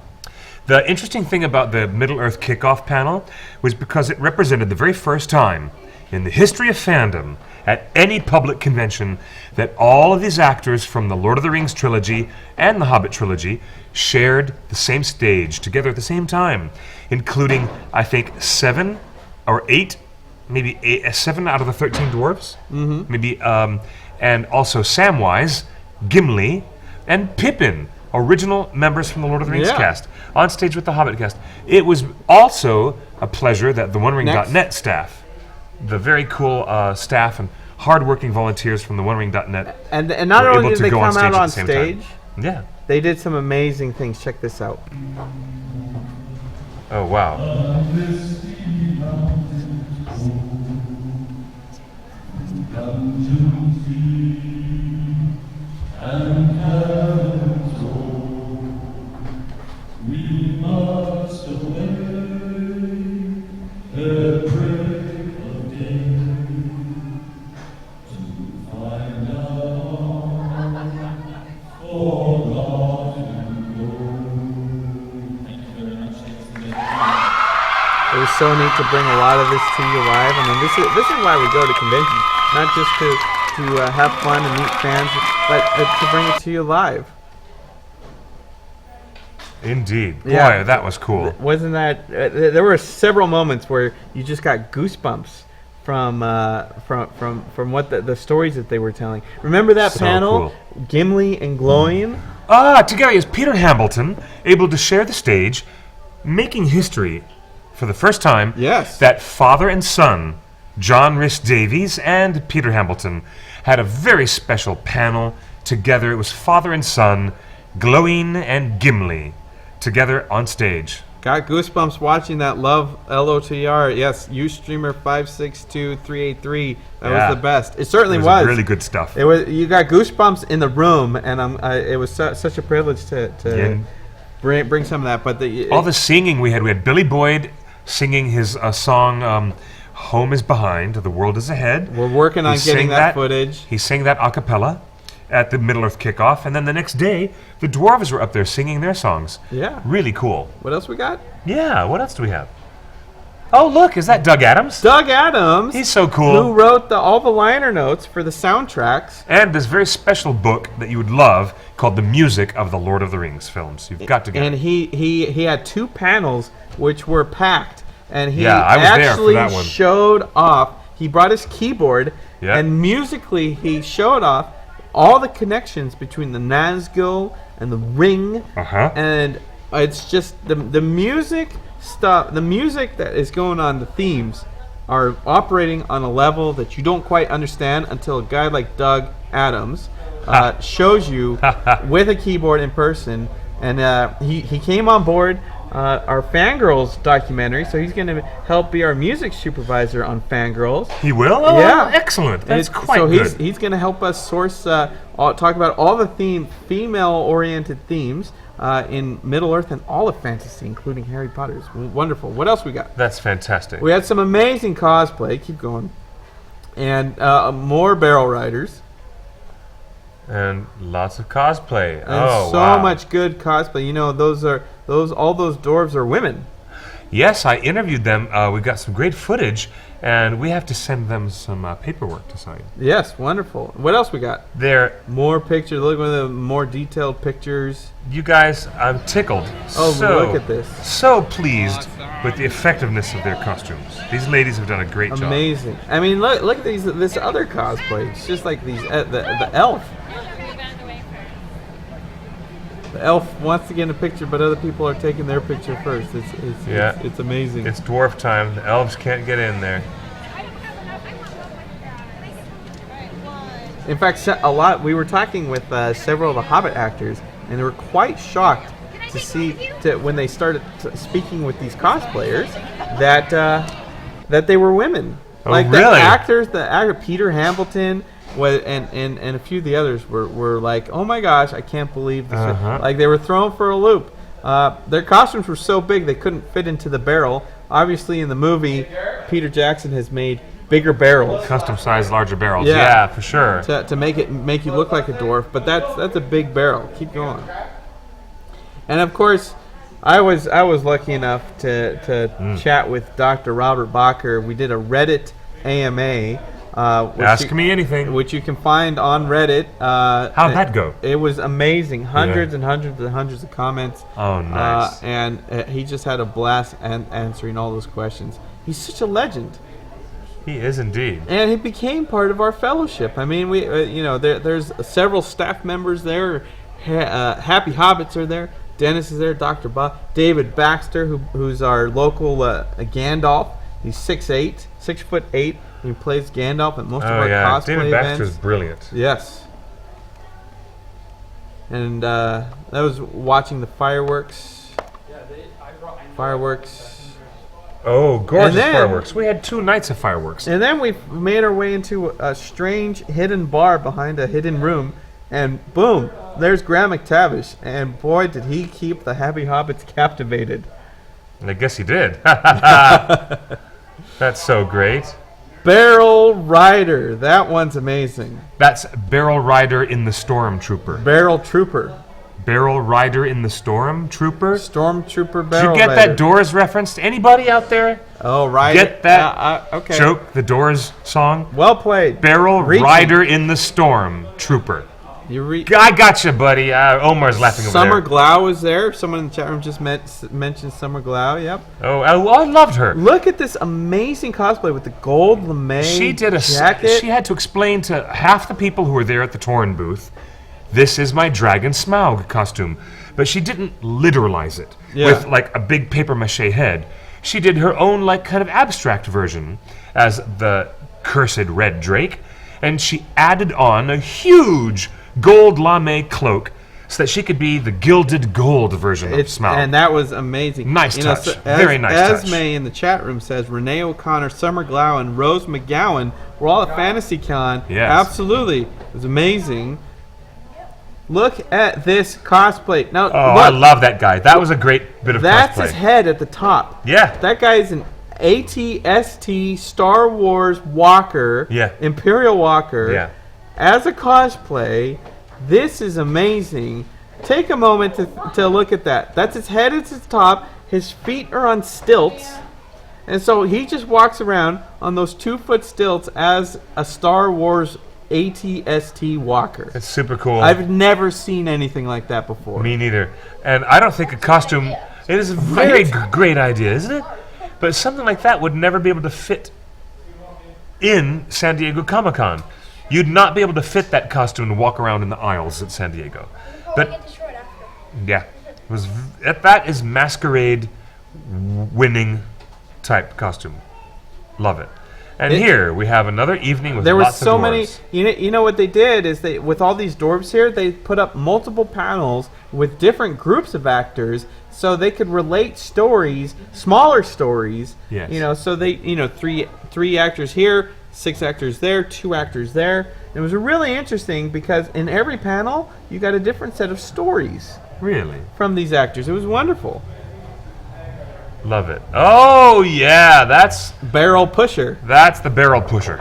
The interesting thing about the Middle-earth Kickoff panel was because it represented the very first time in the history of fandom at any public convention that all of these actors from the Lord of the Rings trilogy and the Hobbit trilogy shared the same stage together at the same time, including, I think, 7 or 8, maybe 7 out of the 13 dwarves, maybe, and also Samwise, Gimli, and Pippin, original members from the Lord of the Rings cast, on stage with the Hobbit cast. It was also a pleasure that the OneRing.net staff, the very cool staff and hardworking volunteers from the OneRing.net, And not were only able did to they go on come out stage at on the same stage, time. Yeah. they did some amazing things. Check this out. Oh, wow. It was so neat to bring a lot of this to you live. I mean, this is why we go to conventions, not just to have fun and meet fans, but to bring it to you live. Indeed. Boy, Yeah. that was cool. Wasn't that? There were several moments where you just got goosebumps from what the stories that they were telling. Remember that So panel, cool. Gimli and Glowing? Together is Peter Hambleton able to share the stage, making history for the first time. Yes. That father and son, John Rhys Davies and Peter Hambleton, had a very special panel together. It was father and son, Glowing and Gimli, together on stage. Got goosebumps watching that. Love LOTR. Yes, Ustreamer 562383. That Yeah. was the best. It certainly It was. was really good stuff. It was. You got goosebumps in the room, and it was such a privilege to Yeah. bring some of that. But All the singing we had Billy Boyd singing his song, Home is Behind, The World is Ahead. we're working on He getting sang that footage. He sang that a cappella at the Middle-earth kickoff, and then the next day, the dwarves were up there singing their songs. Yeah. Really cool. What else we got? Yeah, what else do we have? Oh, look, is that Doug Adams? Doug Adams. He's so Who cool. wrote all the liner notes for the soundtracks. And this very special book that you would love called The Music of the Lord of the Rings films. You've got to get And it. he had 2 panels which were packed, and he Yeah, I was there for actually that one. showed off. He brought his keyboard, Yeah. and musically he showed off all the connections between the Nazgul and the Ring, Uh-huh. and it's just the music stuff. The music that is going on, the themes, are operating on a level that you don't quite understand until a guy like Doug Adams shows you with a keyboard in person. And he came on board our Fangirls documentary, so he's going to help be our music supervisor on Fangirls. He will? Oh, Yeah. excellent. That's quite so good. he's going to help us source, talk about all the female-oriented themes in Middle-earth and all of fantasy, including Harry Potter's. Wonderful. What else we got? That's fantastic. We had some amazing cosplay. Keep going. And more barrel riders. And lots of cosplay. And wow. much good cosplay. You know, all those dwarves are women. Yes, I interviewed them. We got some great footage, and we have to send them some paperwork to sign. Yes, wonderful. What else we got? They're, More pictures. Look at the more detailed pictures. you guys, I'm tickled. Oh, so, look at this. So pleased with the effectiveness of their costumes. These ladies have done a great job. Amazing. I mean, look at this other cosplay. It's just like these the elf. The elf wants to get in a picture, but other people are taking their picture first. It's amazing. It's dwarf time. The elves can't get in there. In fact, we were talking with several of the Hobbit actors, and they were quite shocked to see when they started speaking with these cosplayers that they were women. Oh, like really? the actor Peter Hambleton and a few of the others were like, oh my gosh, I can't believe this. Like they were thrown for a loop. Their costumes were so big they couldn't fit into the barrel. Obviously, in the movie, Peter Jackson has made bigger barrels Custom sized, larger barrels. Yeah. Yeah, for sure. to make you look like a dwarf, but that's a big barrel. Keep going. And of course, I was lucky enough to chat with Dr. Robert Bacher. We did a Reddit AMA Ask me anything. Which you can find on Reddit. How'd that go? It was amazing. Hundreds and hundreds and hundreds of comments. Oh, nice. And he just had a blast answering all those questions. He's such a legend. He is indeed. And he became part of our fellowship. I mean, we, there's several staff members there. Happy Hobbits are there. Dennis is there. Dr. Bob. David Baxter, who's our local Gandalf. He's 6'8", 6'8". He plays Gandalf at most of our cosplay David events. Baxter's brilliant. Yes. And that was watching the fireworks. Fireworks. Oh, gorgeous And then- fireworks. We had 2 nights of fireworks. And then we made our way into a strange hidden bar behind a hidden room. And boom, there's Graham McTavish. And boy, did he keep the Happy Hobbits captivated. I guess he did. That's so great. Barrel Rider. That one's amazing. That's Barrel Rider in the Stormtrooper. Barrel Trooper. Barrel Rider in the Stormtrooper? Stormtrooper Did Barrel you get Rider. that Doors reference? Anybody out there Oh, right. get that okay. joke? The Doors song? Well played. Barrel Reaching. Rider in the Stormtrooper. You I gotcha, buddy. Omar's laughing over Summer there. Glau was there. Someone in the chat room just mentioned Summer Glau. Yep. Oh, I loved her. Look at this amazing cosplay with the gold lame She did a jacket. She had to explain to half the people who were there at the Torn booth, this is my Dragon Smaug costume. But she didn't literalize it with like a big paper mache head. She did her own like kind of abstract version as the cursed Red Drake, and she added on a huge gold lame cloak so that she could be the gilded gold version of Smaug. And that was amazing. Nice touch. Very nice touch. Esme in the chat room says Renee O'Connor, Summer Glau, and Rose McGowan were all at FantasyCon. Yes. Absolutely. It was amazing. Look at this cosplay. Now, Oh, look, I love that guy. That was a great bit of that's cosplay. his head at the top. Yeah. That guy is an ATST Star Wars walker. Yeah. Imperial walker. Yeah. As a cosplay, this is amazing. Take a moment to look at that. That's his head at his top. His feet are on stilts. And so he just walks around on those 2-foot stilts as a Star Wars ATST walker. It's super cool. I've never seen anything like that before. Me neither. And I don't think a costume. It is a very great idea, isn't it? But something like that would never be able to fit in San Diego Comic-Con. You'd not be able to fit that costume and walk around in the aisles at San Diego. But yeah, it was. That is masquerade winning type costume. Love it. And here we have another evening with there were lots so of many. dwarves. You know what they did is they, with all these dwarves here, they put up multiple panels with different groups of actors, so they could relate stories, smaller stories. Yes. You know, so they, three actors here, 6 actors there, 2 actors there. It was really interesting because in every panel you got a different set of stories Really? from these actors. It was wonderful. Love it. Oh yeah, that's Barrel Pusher. the barrel pusher.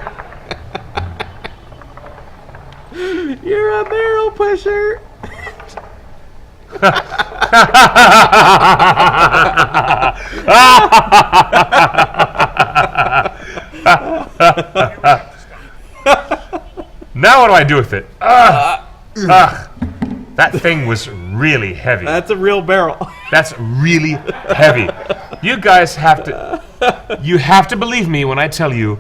You're a barrel pusher. Now what do I do with it? That thing was really heavy. That's a real barrel. That's really heavy. You guys have to believe me when I tell you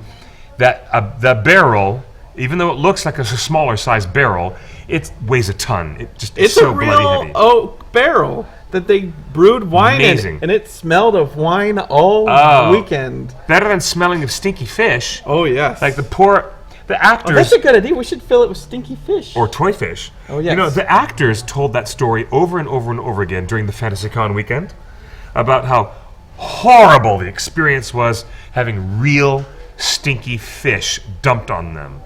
that the barrel, even though it looks like a smaller size barrel, it weighs a ton. It's so a bloody real heavy. oak barrel that they brewed wine Amazing. in, and it smelled of wine all Oh. weekend. Better than smelling of stinky fish. Oh yes, Like the actors. that's a good idea. We should fill it with stinky fish. Or toy fish. Oh, yes. You know, the actors told that story over and over and over again during the FantasyCon weekend about how horrible the experience was having real stinky fish dumped on them.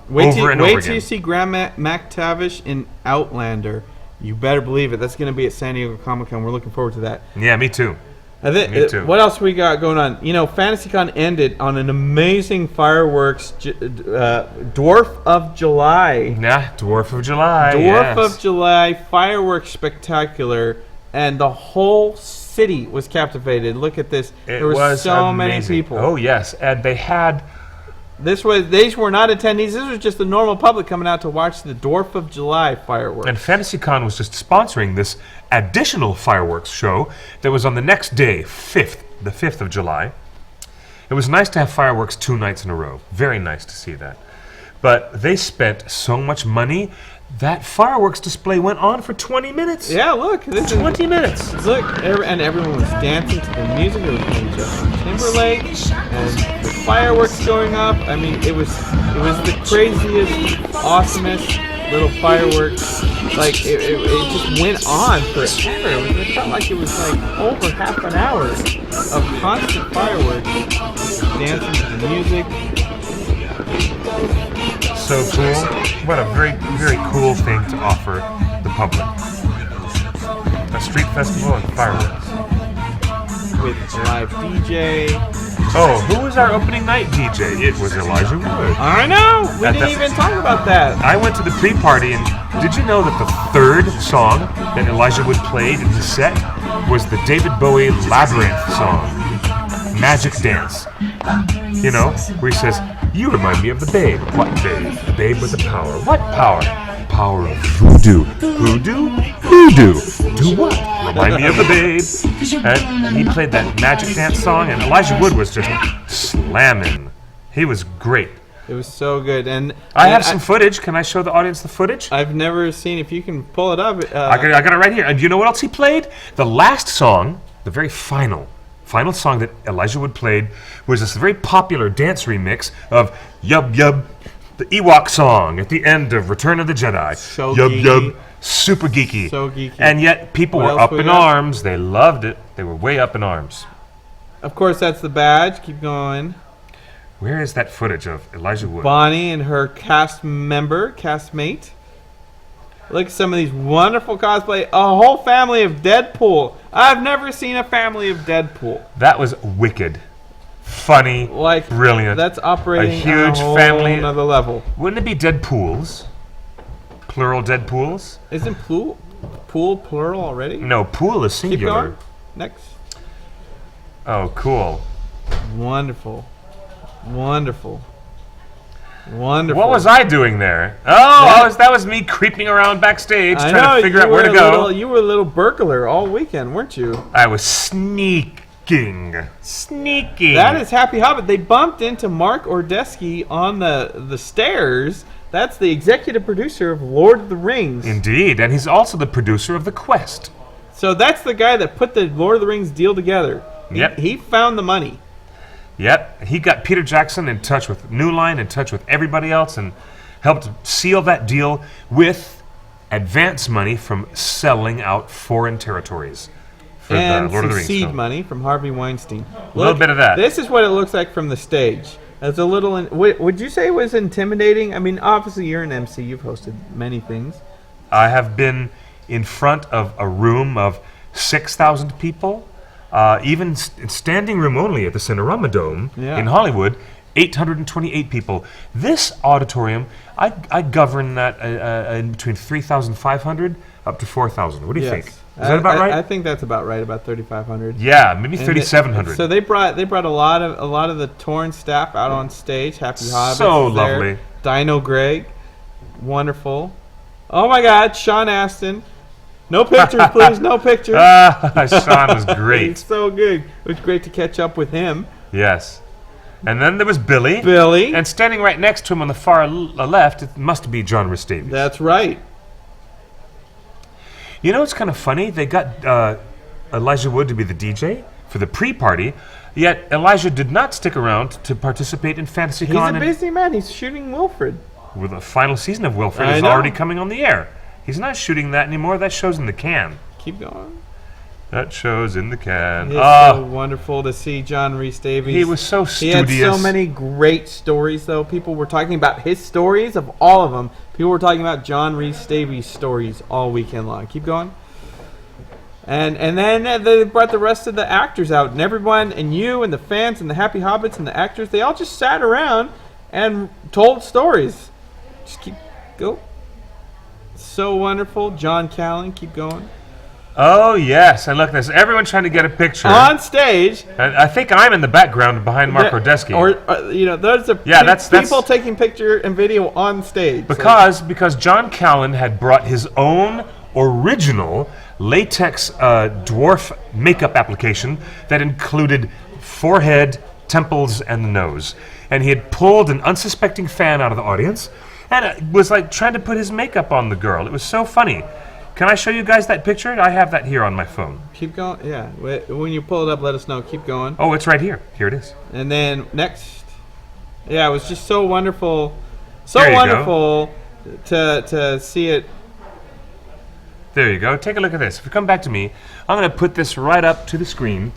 wait over and till over you again. see Graham McTavish in Outlander. You better believe it. That's going to be at San Diego Comic-Con. We're looking forward to that. Yeah, me too. Me too. What else we got going on? You know, FantasyCon ended on an amazing fireworks Dwarf of July. Yeah, Dwarf of July. Dwarf yes. of July fireworks spectacular, and the whole city was captivated. Look at this. It There were was so many amazing. people. Oh, yes. And they had These were not attendees. This was just the normal public coming out to watch the Dwarf of July fireworks. And FantasyCon was just sponsoring this additional fireworks show that was on the next day, the 5th of July. It was nice to have fireworks 2 nights in a row. Very nice to see that. But they spent so much money. That fireworks display went on for 20 minutes. Yeah, look. 20 minutes. Look, and everyone was dancing to the music. It was playing Justin Timberlake, and the fireworks going up. I mean, it was the craziest, awesomest little fireworks. Like it just went on forever. It felt like it was like over half an hour of constant fireworks, dancing to the music. So cool. What a very, very cool thing to offer the public. A street festival and fireworks. With a live DJ. Oh, who was our opening night DJ? It was Elijah Wood. I know! We didn't even talk about that. I went to the pre-party, and did you know that the 3rd song that Elijah Wood played in his set was the David Bowie Labyrinth song, Magic Dance? You know, where he says, "You remind me of the babe." What babe? The babe with the power. What power? Power of voodoo. Voodoo? Voodoo. Do what? Remind me of the babe. And he played that Magic Dance song, and Elijah Wood was just slamming. He was great. It was so good. And I have some footage. Can I show the audience the footage? I've never seen, if you can pull it up. I got it right here. And do you know what else he played? The last song, the very final song that Elijah Wood played was this very popular dance remix of Yub Yub, the Ewok song at the end of Return of the Jedi. So Yub geeky. Yub, super geeky. So geeky. And yet people What were else up we in got? arms. They loved it. They were way up in arms. Of course, that's the badge. Keep going. Where is that footage of Elijah Wood? Bonnie and her castmate. Look at some of these wonderful cosplay. A whole family of Deadpool. I've never seen a family of Deadpool. That was wicked. Funny. Like, brilliant. That's operating a huge on a whole family. another level. Wouldn't it be Deadpools? Plural Deadpools? Isn't pool plural already? No, pool is Keep singular. going. Next. Oh, cool. Wonderful. Wonderful. Wonderful. What was I doing there? Oh, that was me creeping around backstage I trying know, to figure you out where were to a go. little- you were a little burglar all weekend, weren't you? I was sneaking. That is Happy Hobbit. They bumped into Mark Ordesky on the stairs. That's the executive producer of Lord of the Rings. Indeed, and he's also the producer of The Quest. So that's the guy that put the Lord of the Rings deal together. Yep. He found the money. Yep, he got Peter Jackson in touch with New Line, in touch with everybody else, and helped seal that deal with advance money from selling out foreign territories for And the Lord some of the Rings seed film. money from Harvey Weinstein. A little bit of that. This is what it looks like from the stage. It's a little. Would you say it was intimidating? I mean, obviously you're an MC. You've hosted many things. I have been in front of a room of 6,000 people, even standing room only at the Cinerama Dome in Hollywood, 828 people. This auditorium, I govern that in between 3,500 up to 4,000. What do you think? Is that about right? I think that's about right. About 3,500. Yeah, maybe 3,700. So they brought a lot of the Torn staff out on stage. Happy Hobbit. So lovely. Dino Greg, wonderful. Oh my God, Sean Astin. No pictures, please. No pictures. Sean was great. He's so good. It was great to catch up with him. Yes. And then there was Billy. And standing right next to him on the far left, it must be John Rhys Davies. That's right. You know, it's kind of funny. They got Elijah Wood to be the DJ for the pre-party, yet Elijah did not stick around to participate in FantasyCon. He's a busy man. He's shooting Wilfred. With the final season of Wilfred is already coming on the air. He's not shooting that anymore. That show's in the can. Keep going. That show's in the can. It's so wonderful to see John Rhys Davies. He was so studious. He had so many great stories, though. People were talking about his stories, of all of them. People were talking about John Rhys Davies' stories all weekend long. Keep going. And then they brought the rest of the actors out, and everyone, and you, and the fans, and the Happy Hobbits, and the actors, they all just sat around and told stories. Just go. So wonderful. John Callan, keep going. Oh, yes. And look, there's everyone trying to get a picture. On stage. And I think I'm in the background behind Mark Rodesky. Or, those are that's people taking picture and video on stage. Because John Callan had brought his own original latex dwarf makeup application that included forehead, temples, and the nose. And he had pulled an unsuspecting fan out of the audience and was like trying to put his makeup on the girl. It was so funny. Can I show you guys that picture? I have that here on my phone. Keep going. Yeah. When you pull it up, let us know. Keep going. Oh, it's right here. Here it is. And then next. Yeah, it was just so wonderful. To see it. There you go. Take a look at this. If you come back to me, I'm going to put this right up to the screen,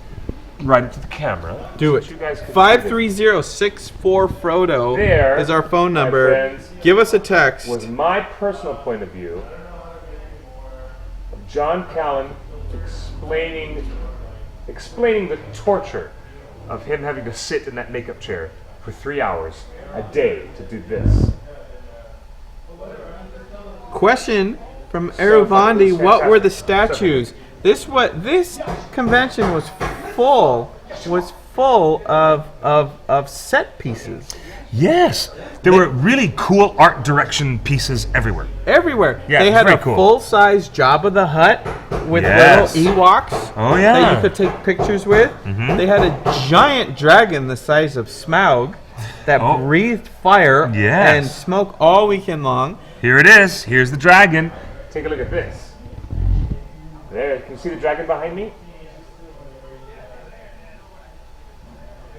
right up to the camera. Do it. 530-64 Frodo There, is our phone my number. friends, Give us a text. was my personal point of view of John Callan explaining the torture of him having to sit in that makeup chair for 3 hours a day to do this. Question from So Aruvandi: fucking what were the fantastic. statues? This convention was full of set pieces Yes. There were really cool art direction pieces everywhere. everywhere. Yeah, They had very a cool. full-size Jabba the Hutt with Yes. little Ewoks Oh, that yeah. you could take pictures with. They had a giant dragon the size of Smaug that Oh. breathed fire Yes. and smoke all weekend long. Here it is. Here's the dragon. Take a look at this. There, can you see the dragon behind me?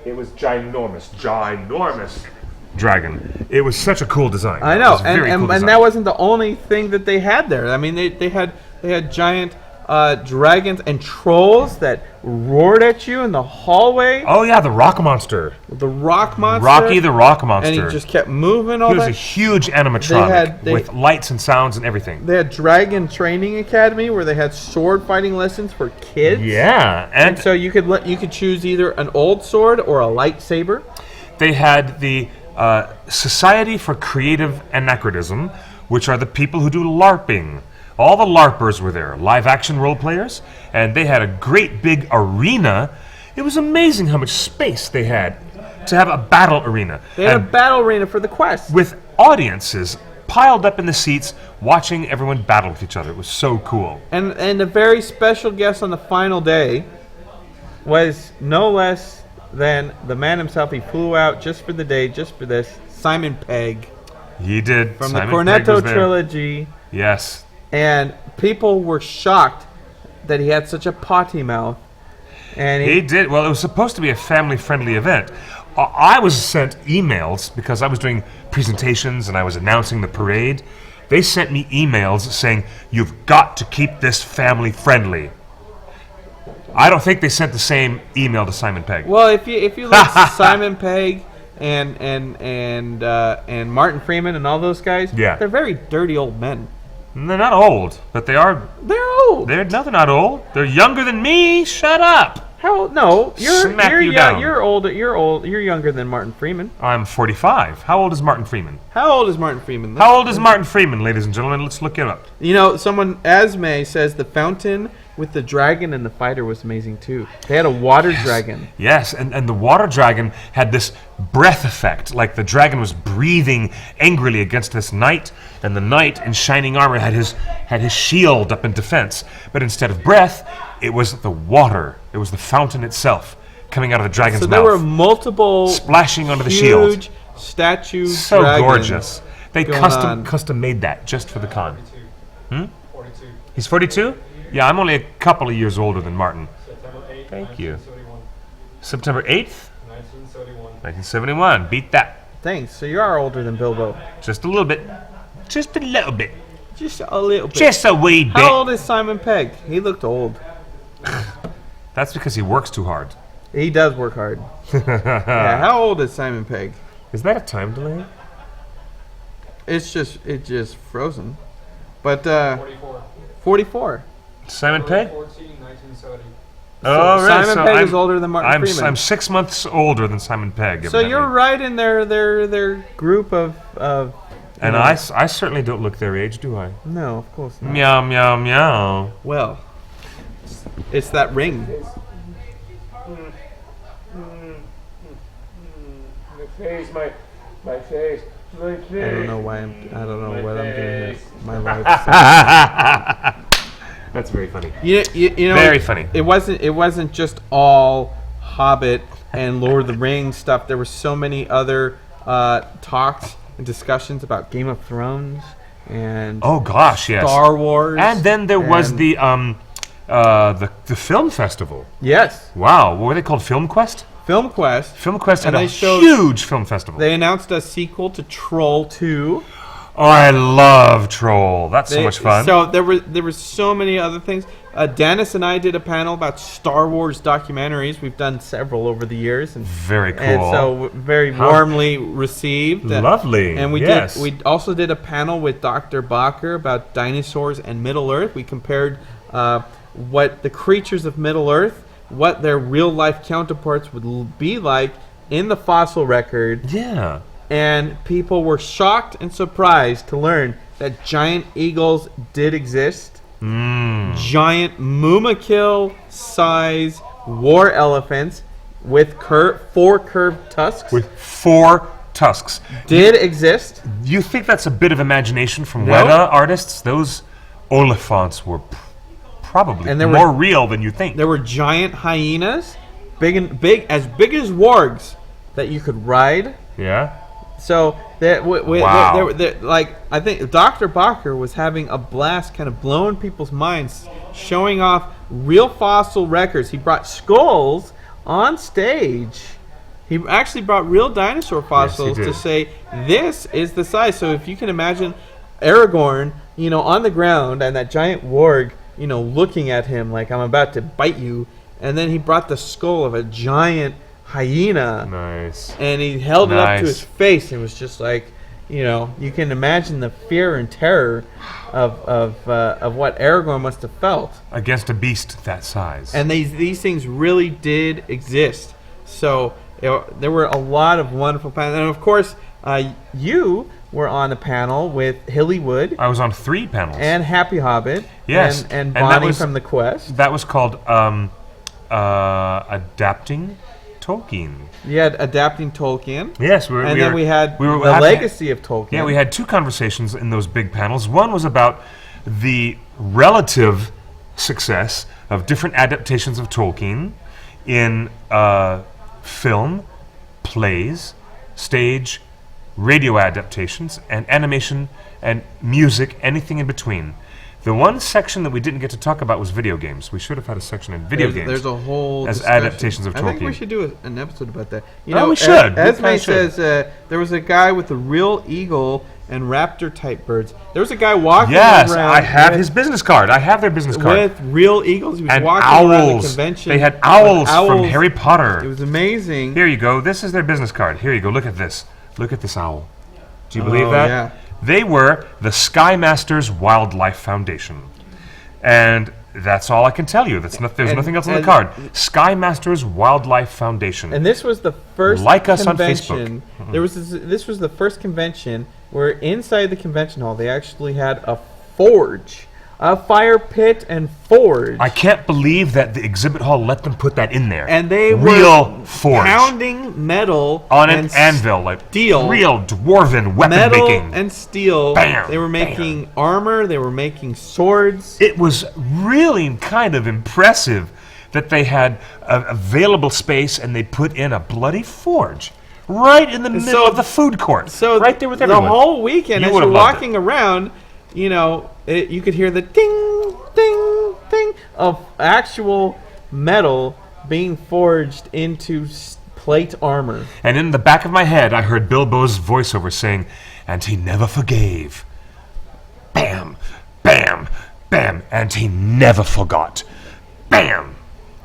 It was ginormous Dragon. It was such a cool design. I It know, was a very cool and design. that wasn't the only thing that they had there. I mean, they had giant dragons and trolls that roared at you in the hallway. Oh, yeah, the rock monster. The rock monster, Rocky the rock monster. and he just kept moving all He was a that. huge animatronic They- with lights and sounds and everything. They had Dragon Training Academy where they had sword fighting lessons for kids. Yeah, And and so you could choose either an old sword or a lightsaber. they had the Society for Creative Anachronism, which are the people who do LARPing. All the LARPers were there, live action role players, and they had a great big arena. It was amazing how much space they had to have a battle arena. They had a And battle arena for the quest. with audiences piled up in the seats watching everyone battle with each other. It was so cool. And a very special guest on the final day was no less than the man himself. He flew out just for the day, just for this. Simon Pegg He did. from Simon the Pegg was Cornetto there. trilogy. Yes. And people were shocked that he had such a potty mouth. And He did. Well, it was supposed to be a family-friendly event. I was sent emails because I was doing presentations and I was announcing the parade. They sent me emails saying, "You've got to keep this family-friendly." I don't think they sent the same email to Simon Pegg. well, if you look Simon Pegg and Martin Freeman and all those guys, Yeah. they're very dirty old men. They're not old, but they are. They're old. They're not old. They're younger than me. Shut up. How old? No, Smack you're you young. down. You're old. You're old. You're younger than Martin Freeman. I'm 45. How old is Martin Freeman? How old is Martin Freeman? How old is Martin Freeman, ladies and gentlemen? Let's look it up. You know, someone Asme says the fountain with the dragon and the fighter was amazing too. They had a water dragon. Yes, and the water dragon had this breath effect, like the dragon was breathing angrily against this knight, and the knight in shining armor had his shield up in defense. But instead of breath, it was the water. It was the fountain itself coming out of the dragon's So mouth. there were multiple Splashing onto the shield. huge statue So dragons gorgeous. They going on. custom made that just for the con. 42. He's 42? Yeah, I'm only a couple of years older than Martin. September 8th, Thank you. 1971. September 8th, 1971. 1971. Beat that. Thanks. So you are older than Bilbo. Just a little bit. Just a little bit. Just a little bit. Just a wee bit. How old is Simon Pegg? He looked old. That's because he works too hard. He does work hard. Yeah. How old is Simon Pegg? Is that a time delay? It's just frozen. But 44. 44. Simon Pegg? 14, 1970. Oh, right. Simon so Pegg I'm, is older than Martin Freeman. I'm 6 months older than Simon Pegg. So evidently. you're right in their group of And I certainly don't look their age, do I? no, of course not. Meow, meow, meow. Well, It's that ring. My face, my face, my face. I don't know why I don't know what I'm doing here. My life. That's very funny. You know, Very funny. It wasn't just all Hobbit and Lord of the Rings stuff. There were so many other talks and discussions about Game of Thrones and Oh gosh, yes. Star Wars. And then there was and- the film festival. Yes, Wow, what were they called? Film Quest? Film Quest. Film Quest had And a they showed- huge film festival. They announced a sequel to Troll 2. Oh, I love Troll. That's so much fun. So there were so many other things. Dennis and I did a panel about Star Wars documentaries. We've done several over the years, and Very cool. and so very warmly received. Lovely. And we Yes. did. We also did a panel with Dr. Bacher about dinosaurs and Middle Earth. We compared what the creatures of Middle Earth, what their real life counterparts would be like in the fossil record. Yeah. And people were shocked and surprised to learn that giant eagles did exist. Giant Mumakil size war elephants with four curved tusks With 4 tusks. did exist. You think that's a bit of imagination from No. Weta artists? Those oliphants were probably And there more were- real than you think. There were giant hyenas, big as wargs that you could ride. Yeah. So that Wow. like I think Dr. Bacher was having a blast, kind of blowing people's minds, showing off real fossil records. He brought skulls on stage. He actually brought real dinosaur fossils did. to say this is the size. So if you can imagine Aragorn, on the ground and that giant warg, looking at him like I'm about to bite you, and then he brought the skull of a giant hyena. Nice. And he held it up to Nice. his face and was just like, you can imagine the fear and terror of what Aragorn must have felt. Against a beast that size. And these things really did exist. So there were a lot of wonderful panels. And of course, you were on a panel with Hillywood I was on 3 panels. and Happy Hobbit. Yes, And and that Bonnie was- from The Quest. that was called Adapting Tolkien. You had Adapting Tolkien. Yes, And then we had we were The having- Legacy of Tolkien. Yeah, we had 2 conversations in those big panels. One was about the relative success of different adaptations of Tolkien in film, plays, stage, radio adaptations, and animation and music, anything in between. The one section that we didn't get to talk about was video games. We should have had a section in video games. There's a whole as discussion. adaptations of I think we Tolkien. should do an episode about that. We should. We Esme probably should. says there was a guy with a real eagle and raptor type birds. There was a guy walking Yes, around. I have with, his business card. I have their business card. with real eagles. He was And walking around the owls. convention. They had with owls from Harry Potter. It was amazing. Here you go. This is their business card. Here you go. Look at this. Look at this owl. Do you believe Oh, that? yeah. They were the Sky Masters Wildlife Foundation. And that's all I can tell you. There's And- nothing else on the and- card. Sky Masters Wildlife Foundation. And this was the first Like us on convention. Facebook. There was this was the first convention where inside the convention hall they actually had a forge, a fire pit and forge. I can't believe that the exhibit hall let them put that in there. And they real were forge pounding metal on and an anvil, like steel. real dwarven weapon metal making. and steel. Bam, They were making armor. They were making swords. It was really kind of impressive that they had available space and they put in a bloody forge right in the middle so- of the food court. So right there with the everyone. whole weekend, You as would you're have loved walking around, you could hear the ding, ding, ding of actual metal being forged into plate armor. And in the back of my head, I heard Bilbo's voiceover saying, "And he never forgave. Bam, bam, bam, and he never forgot. Bam."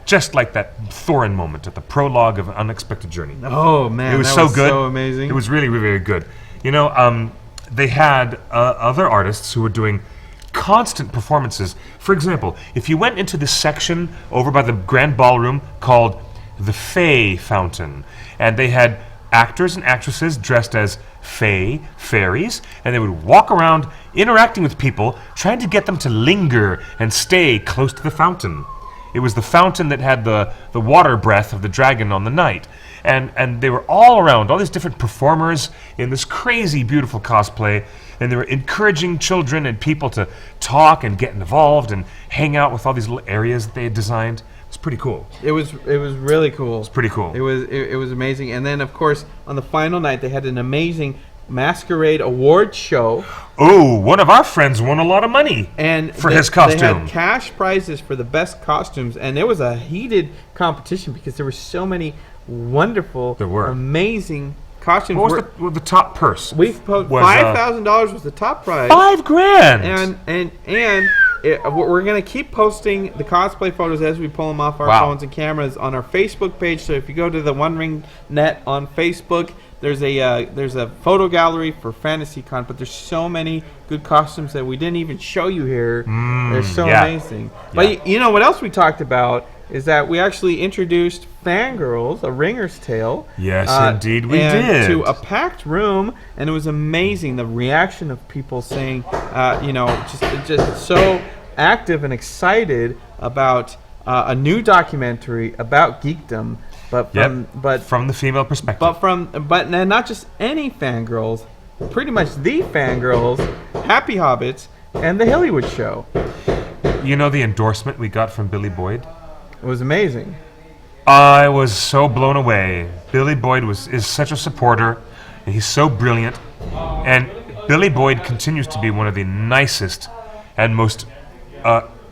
Just like that Thorin moment at the prologue of An Unexpected Journey. Oh man, It was that so was good. so amazing. It was really, really, really good. They had other artists who were doing constant performances. For example, if you went into this section over by the Grand Ballroom called the Fey Fountain, and they had actors and actresses dressed as fairies, and they would walk around interacting with people, trying to get them to linger and stay close to the fountain. It was the fountain that had the water breath of the dragon on the night. And they were all around, all these different performers in this crazy, beautiful cosplay. And they were encouraging children and people to talk and get involved and hang out with all these little areas that they had designed. It's pretty cool. It was really cool. It's pretty cool. It was amazing. And then, of course, on the final night, they had an amazing masquerade award show. Oh, one of our friends won a lot of money for his costume. They had cash prizes for the best costumes, and it was a heated competition because there were so many wonderful, amazing costumes. What was the top purse? $5,000 was the top prize. $5,000. And we're going to keep posting the cosplay photos as we pull them off our phones and cameras on our Facebook page. So if you go to the OneRing Net on Facebook, there's a photo gallery for FantasyCon, but there's so many good costumes that we didn't even show you here. They're so amazing. But you know what else we talked about is that we actually introduced Fangirls, A Ringer's Tale. Yes, indeed we did. To a packed room, and it was amazing, the reaction of people saying, just so active and excited about a new documentary about geekdom, but from the female perspective. But not just any fangirls, pretty much the fangirls, Happy Hobbits, and the Hollywood Show. You know the endorsement we got from Billy Boyd? It was amazing. I was so blown away. Billy Boyd is such a supporter, and he's so brilliant. And Billy Boyd continues to be one of the nicest and most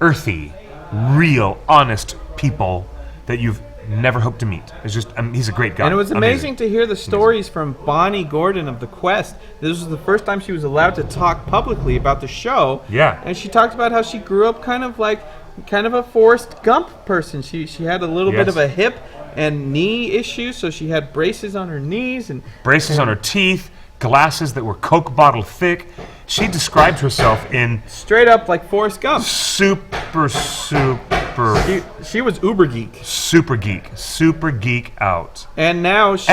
earthy, real, honest people that you've never hoped to meet. It's just, he's a great guy. And it was amazing to hear the stories from Bonnie Gordon of The Quest. This was the first time she was allowed to talk publicly about the show. Yeah. And she talked about how she grew up kind of a Forrest Gump person. She had a little bit of a hip and knee issue, so she had braces on her knees and braces on her teeth, glasses that were Coke bottle thick. She described herself in straight up like Forrest Gump. Super. She was uber geek. Super geek out. And now she's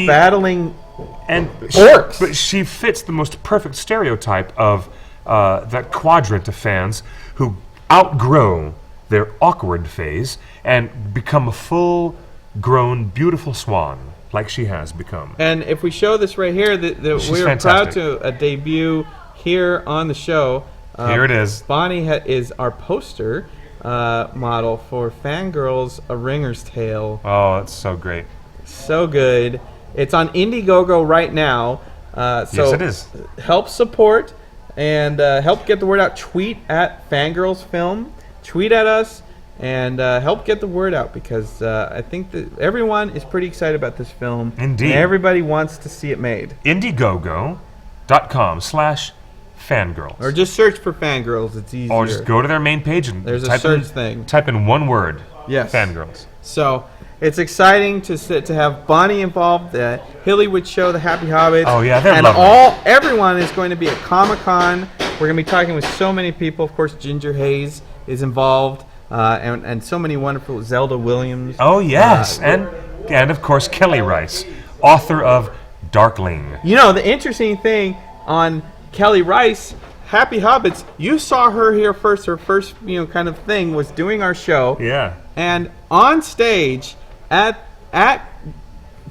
battling orcs. But she fits the most perfect stereotype of that quadrant of fans who outgrow their awkward phase and become a full-grown, beautiful swan, like she has become. And if we show this right here, we're proud to debut here on the show. Here it is. Bonnie is our poster model for Fangirls, A Ringer's Tale. Oh, that's so great. So good. It's on Indiegogo right now. Yes, it is. Help support and help get the word out. Tweet at Fangirls Film. Tweet at us and help get the word out, because I think that everyone is pretty excited about this film. Indeed. And everybody wants to see it made. Indiegogo.com/fangirls. Or just search for Fangirls. It's easier. Or just go to their main page and there's a search thing. Type in one word. Yes. Fangirls. So it's exciting to have Bonnie involved, the Hollywood Show, the Happy Hobbits. Oh yeah, they're and lovely. Everyone is going to be at Comic-Con. We're going to be talking with so many people. Of course, Ginger Hayes is involved, and so many wonderful Zelda Williams. Oh yes, and of course Kelly Rice, author of Darkling. You know, the interesting thing on Kelly Rice, Happy Hobbits, you saw her here first. Her first, kind of thing was doing our show. Yeah. And on stage at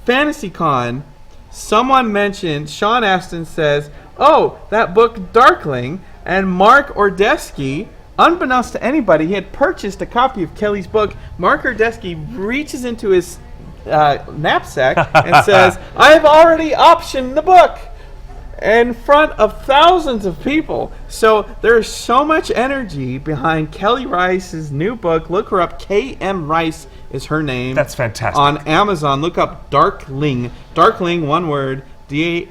FantasyCon, someone mentioned, Sean Astin says, "Oh, that book Darkling," and Mark Ordesky, unbeknownst to anybody, he had purchased a copy of Kelly's book. Mark Ordesky reaches into his knapsack and says, "I've already optioned the book," in front of thousands of people. So there's so much energy behind Kelly Rice's new book. Look her up. K.M. Rice is her name. That's fantastic. On Amazon, look up Darkling. Darkling, one word, Darkling.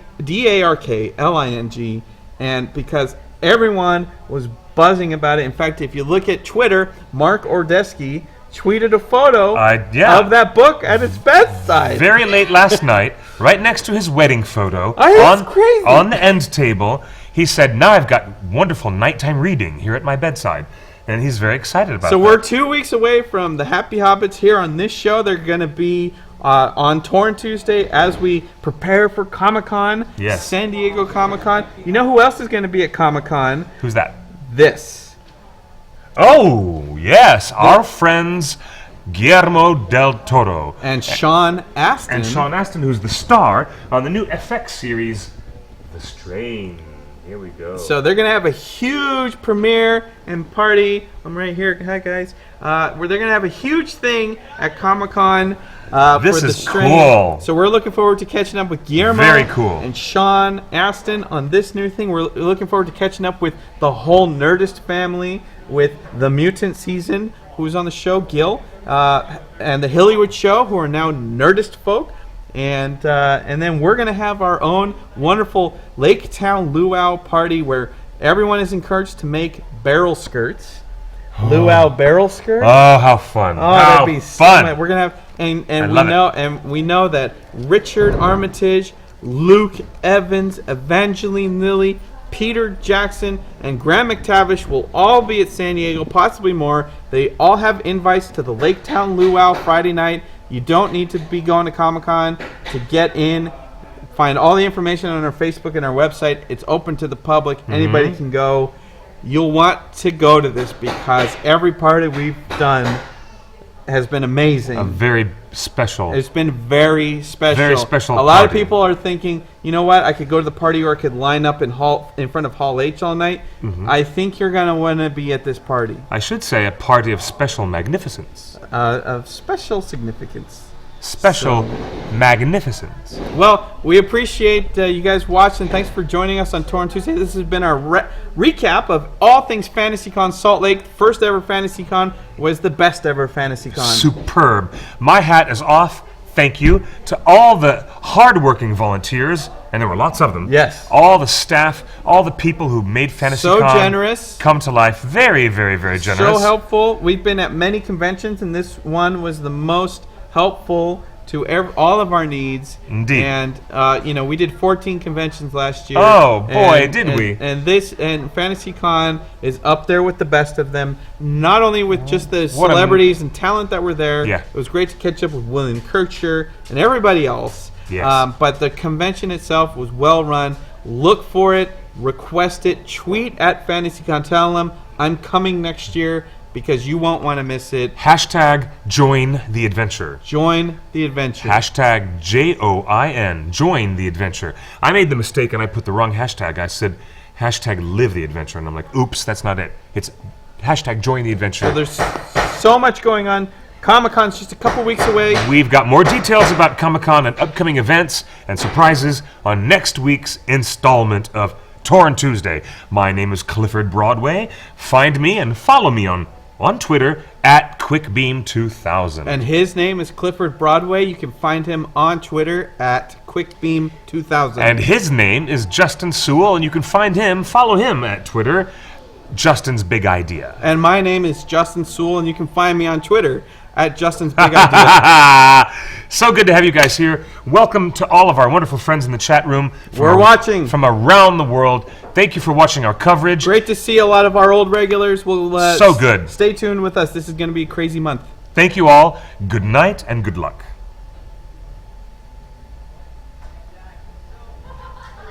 And because everyone was buzzing about it. In fact, if you look at Twitter, Mark Ordesky tweeted a photo of that book at its bedside. Very late last night, right next to his wedding photo, crazy. On the end table, he said, "Now I've got wonderful nighttime reading here at my bedside." And he's very excited about it. So we're 2 weeks away from the Happy Hobbits here on this show. They're going to be on Torn Tuesday as we prepare for Comic-Con. Yes. San Diego Comic-Con. You know who else is going to be at Comic-Con? Who's that? This. Oh, yes, our friends Guillermo del Toro. And Sean Astin. And Sean Astin, who's the star on the new FX series, The Strain. Here we go. So they're going to have a huge premiere and party. I'm right here. Hi, guys. Where they're going to have a huge thing at Comic-Con. This for the is Strain. cool. So we're looking forward to catching up with Guillermo Very cool. and Sean Astin on this new thing. We're looking forward to catching up with the whole Nerdist family, with the Mutant season, who's on the show, Gil, and the Hillywood Show, who are now Nerdist folk. And then we're going to have our own wonderful Lake Town Luau party where everyone is encouraged to make barrel skirts. Luau barrel skirts. Oh, how fun! Oh, how that'd be fun! so much. We're gonna have love we know that Richard Armitage, Luke Evans, Evangeline Lilly, Peter Jackson, and Graham McTavish will all be at San Diego, possibly more. They all have invites to the Lake Town Luau Friday night. You don't need to be going to Comic-Con to get in. Find all the information on our Facebook and our website. It's open to the public. Anybody can go. You'll want to go to this because every party we've done has been amazing. A very special. It's been very special. Very special A lot of party. people are thinking, you know what? I could go to the party or I could line up in front of Hall H all night. I think you're going to want to be at this party. I should say a party of special magnificence. Of special significance. Special magnificence. Well, we appreciate you guys watching. Thanks for joining us on Torn Tuesday. This has been our recap of all things FantasyCon Salt Lake. First ever FantasyCon was the best ever FantasyCon. Superb. My hat is off. Thank you to all the hardworking volunteers, and there were lots of them. Yes. All the staff, all the people who made FantasyCon So generous. come to life. Very, very, very generous. So helpful. We've been at many conventions, and this one was the most helpful to all of our needs. Indeed. And we did 14 conventions last year. Oh, boy, did we. And FantasyCon is up there with the best of them. Not only with just the What a- celebrities and talent that were there. Yeah. It was great to catch up with William Kircher and everybody else. Yes. But the convention itself was well run. Look for it. Request it. Tweet at FantasyCon. Tell them I'm coming next year, because you won't want to miss it. Hashtag join the adventure. Join the adventure. Hashtag JOIN. Join the adventure. I made the mistake and I put the wrong hashtag. I said hashtag live the adventure. And I'm like, oops, that's not it. It's hashtag join the adventure. So there's so much going on. Comic-Con's just a couple weeks away. We've got more details about Comic-Con and upcoming events and surprises on next week's installment of Torn Tuesday. My name is Clifford Broadway. Find me and follow me on Twitter at QuickBeam2000. And his name is Clifford Broadway. You can find him on Twitter at QuickBeam2000. And his name is Justin Sewell, and you can follow him at Twitter, Justin's Big Idea. And my name is Justin Sewell, and you can find me on Twitter at Justin's Big Idea. So good to have you guys here. Welcome to all of our wonderful friends in the chat room. We're watching from around the world. Thank you for watching our coverage. Great to see a lot of our old regulars. So good. Stay tuned with us. This is going to be a crazy month. Thank you all. Good night and good luck.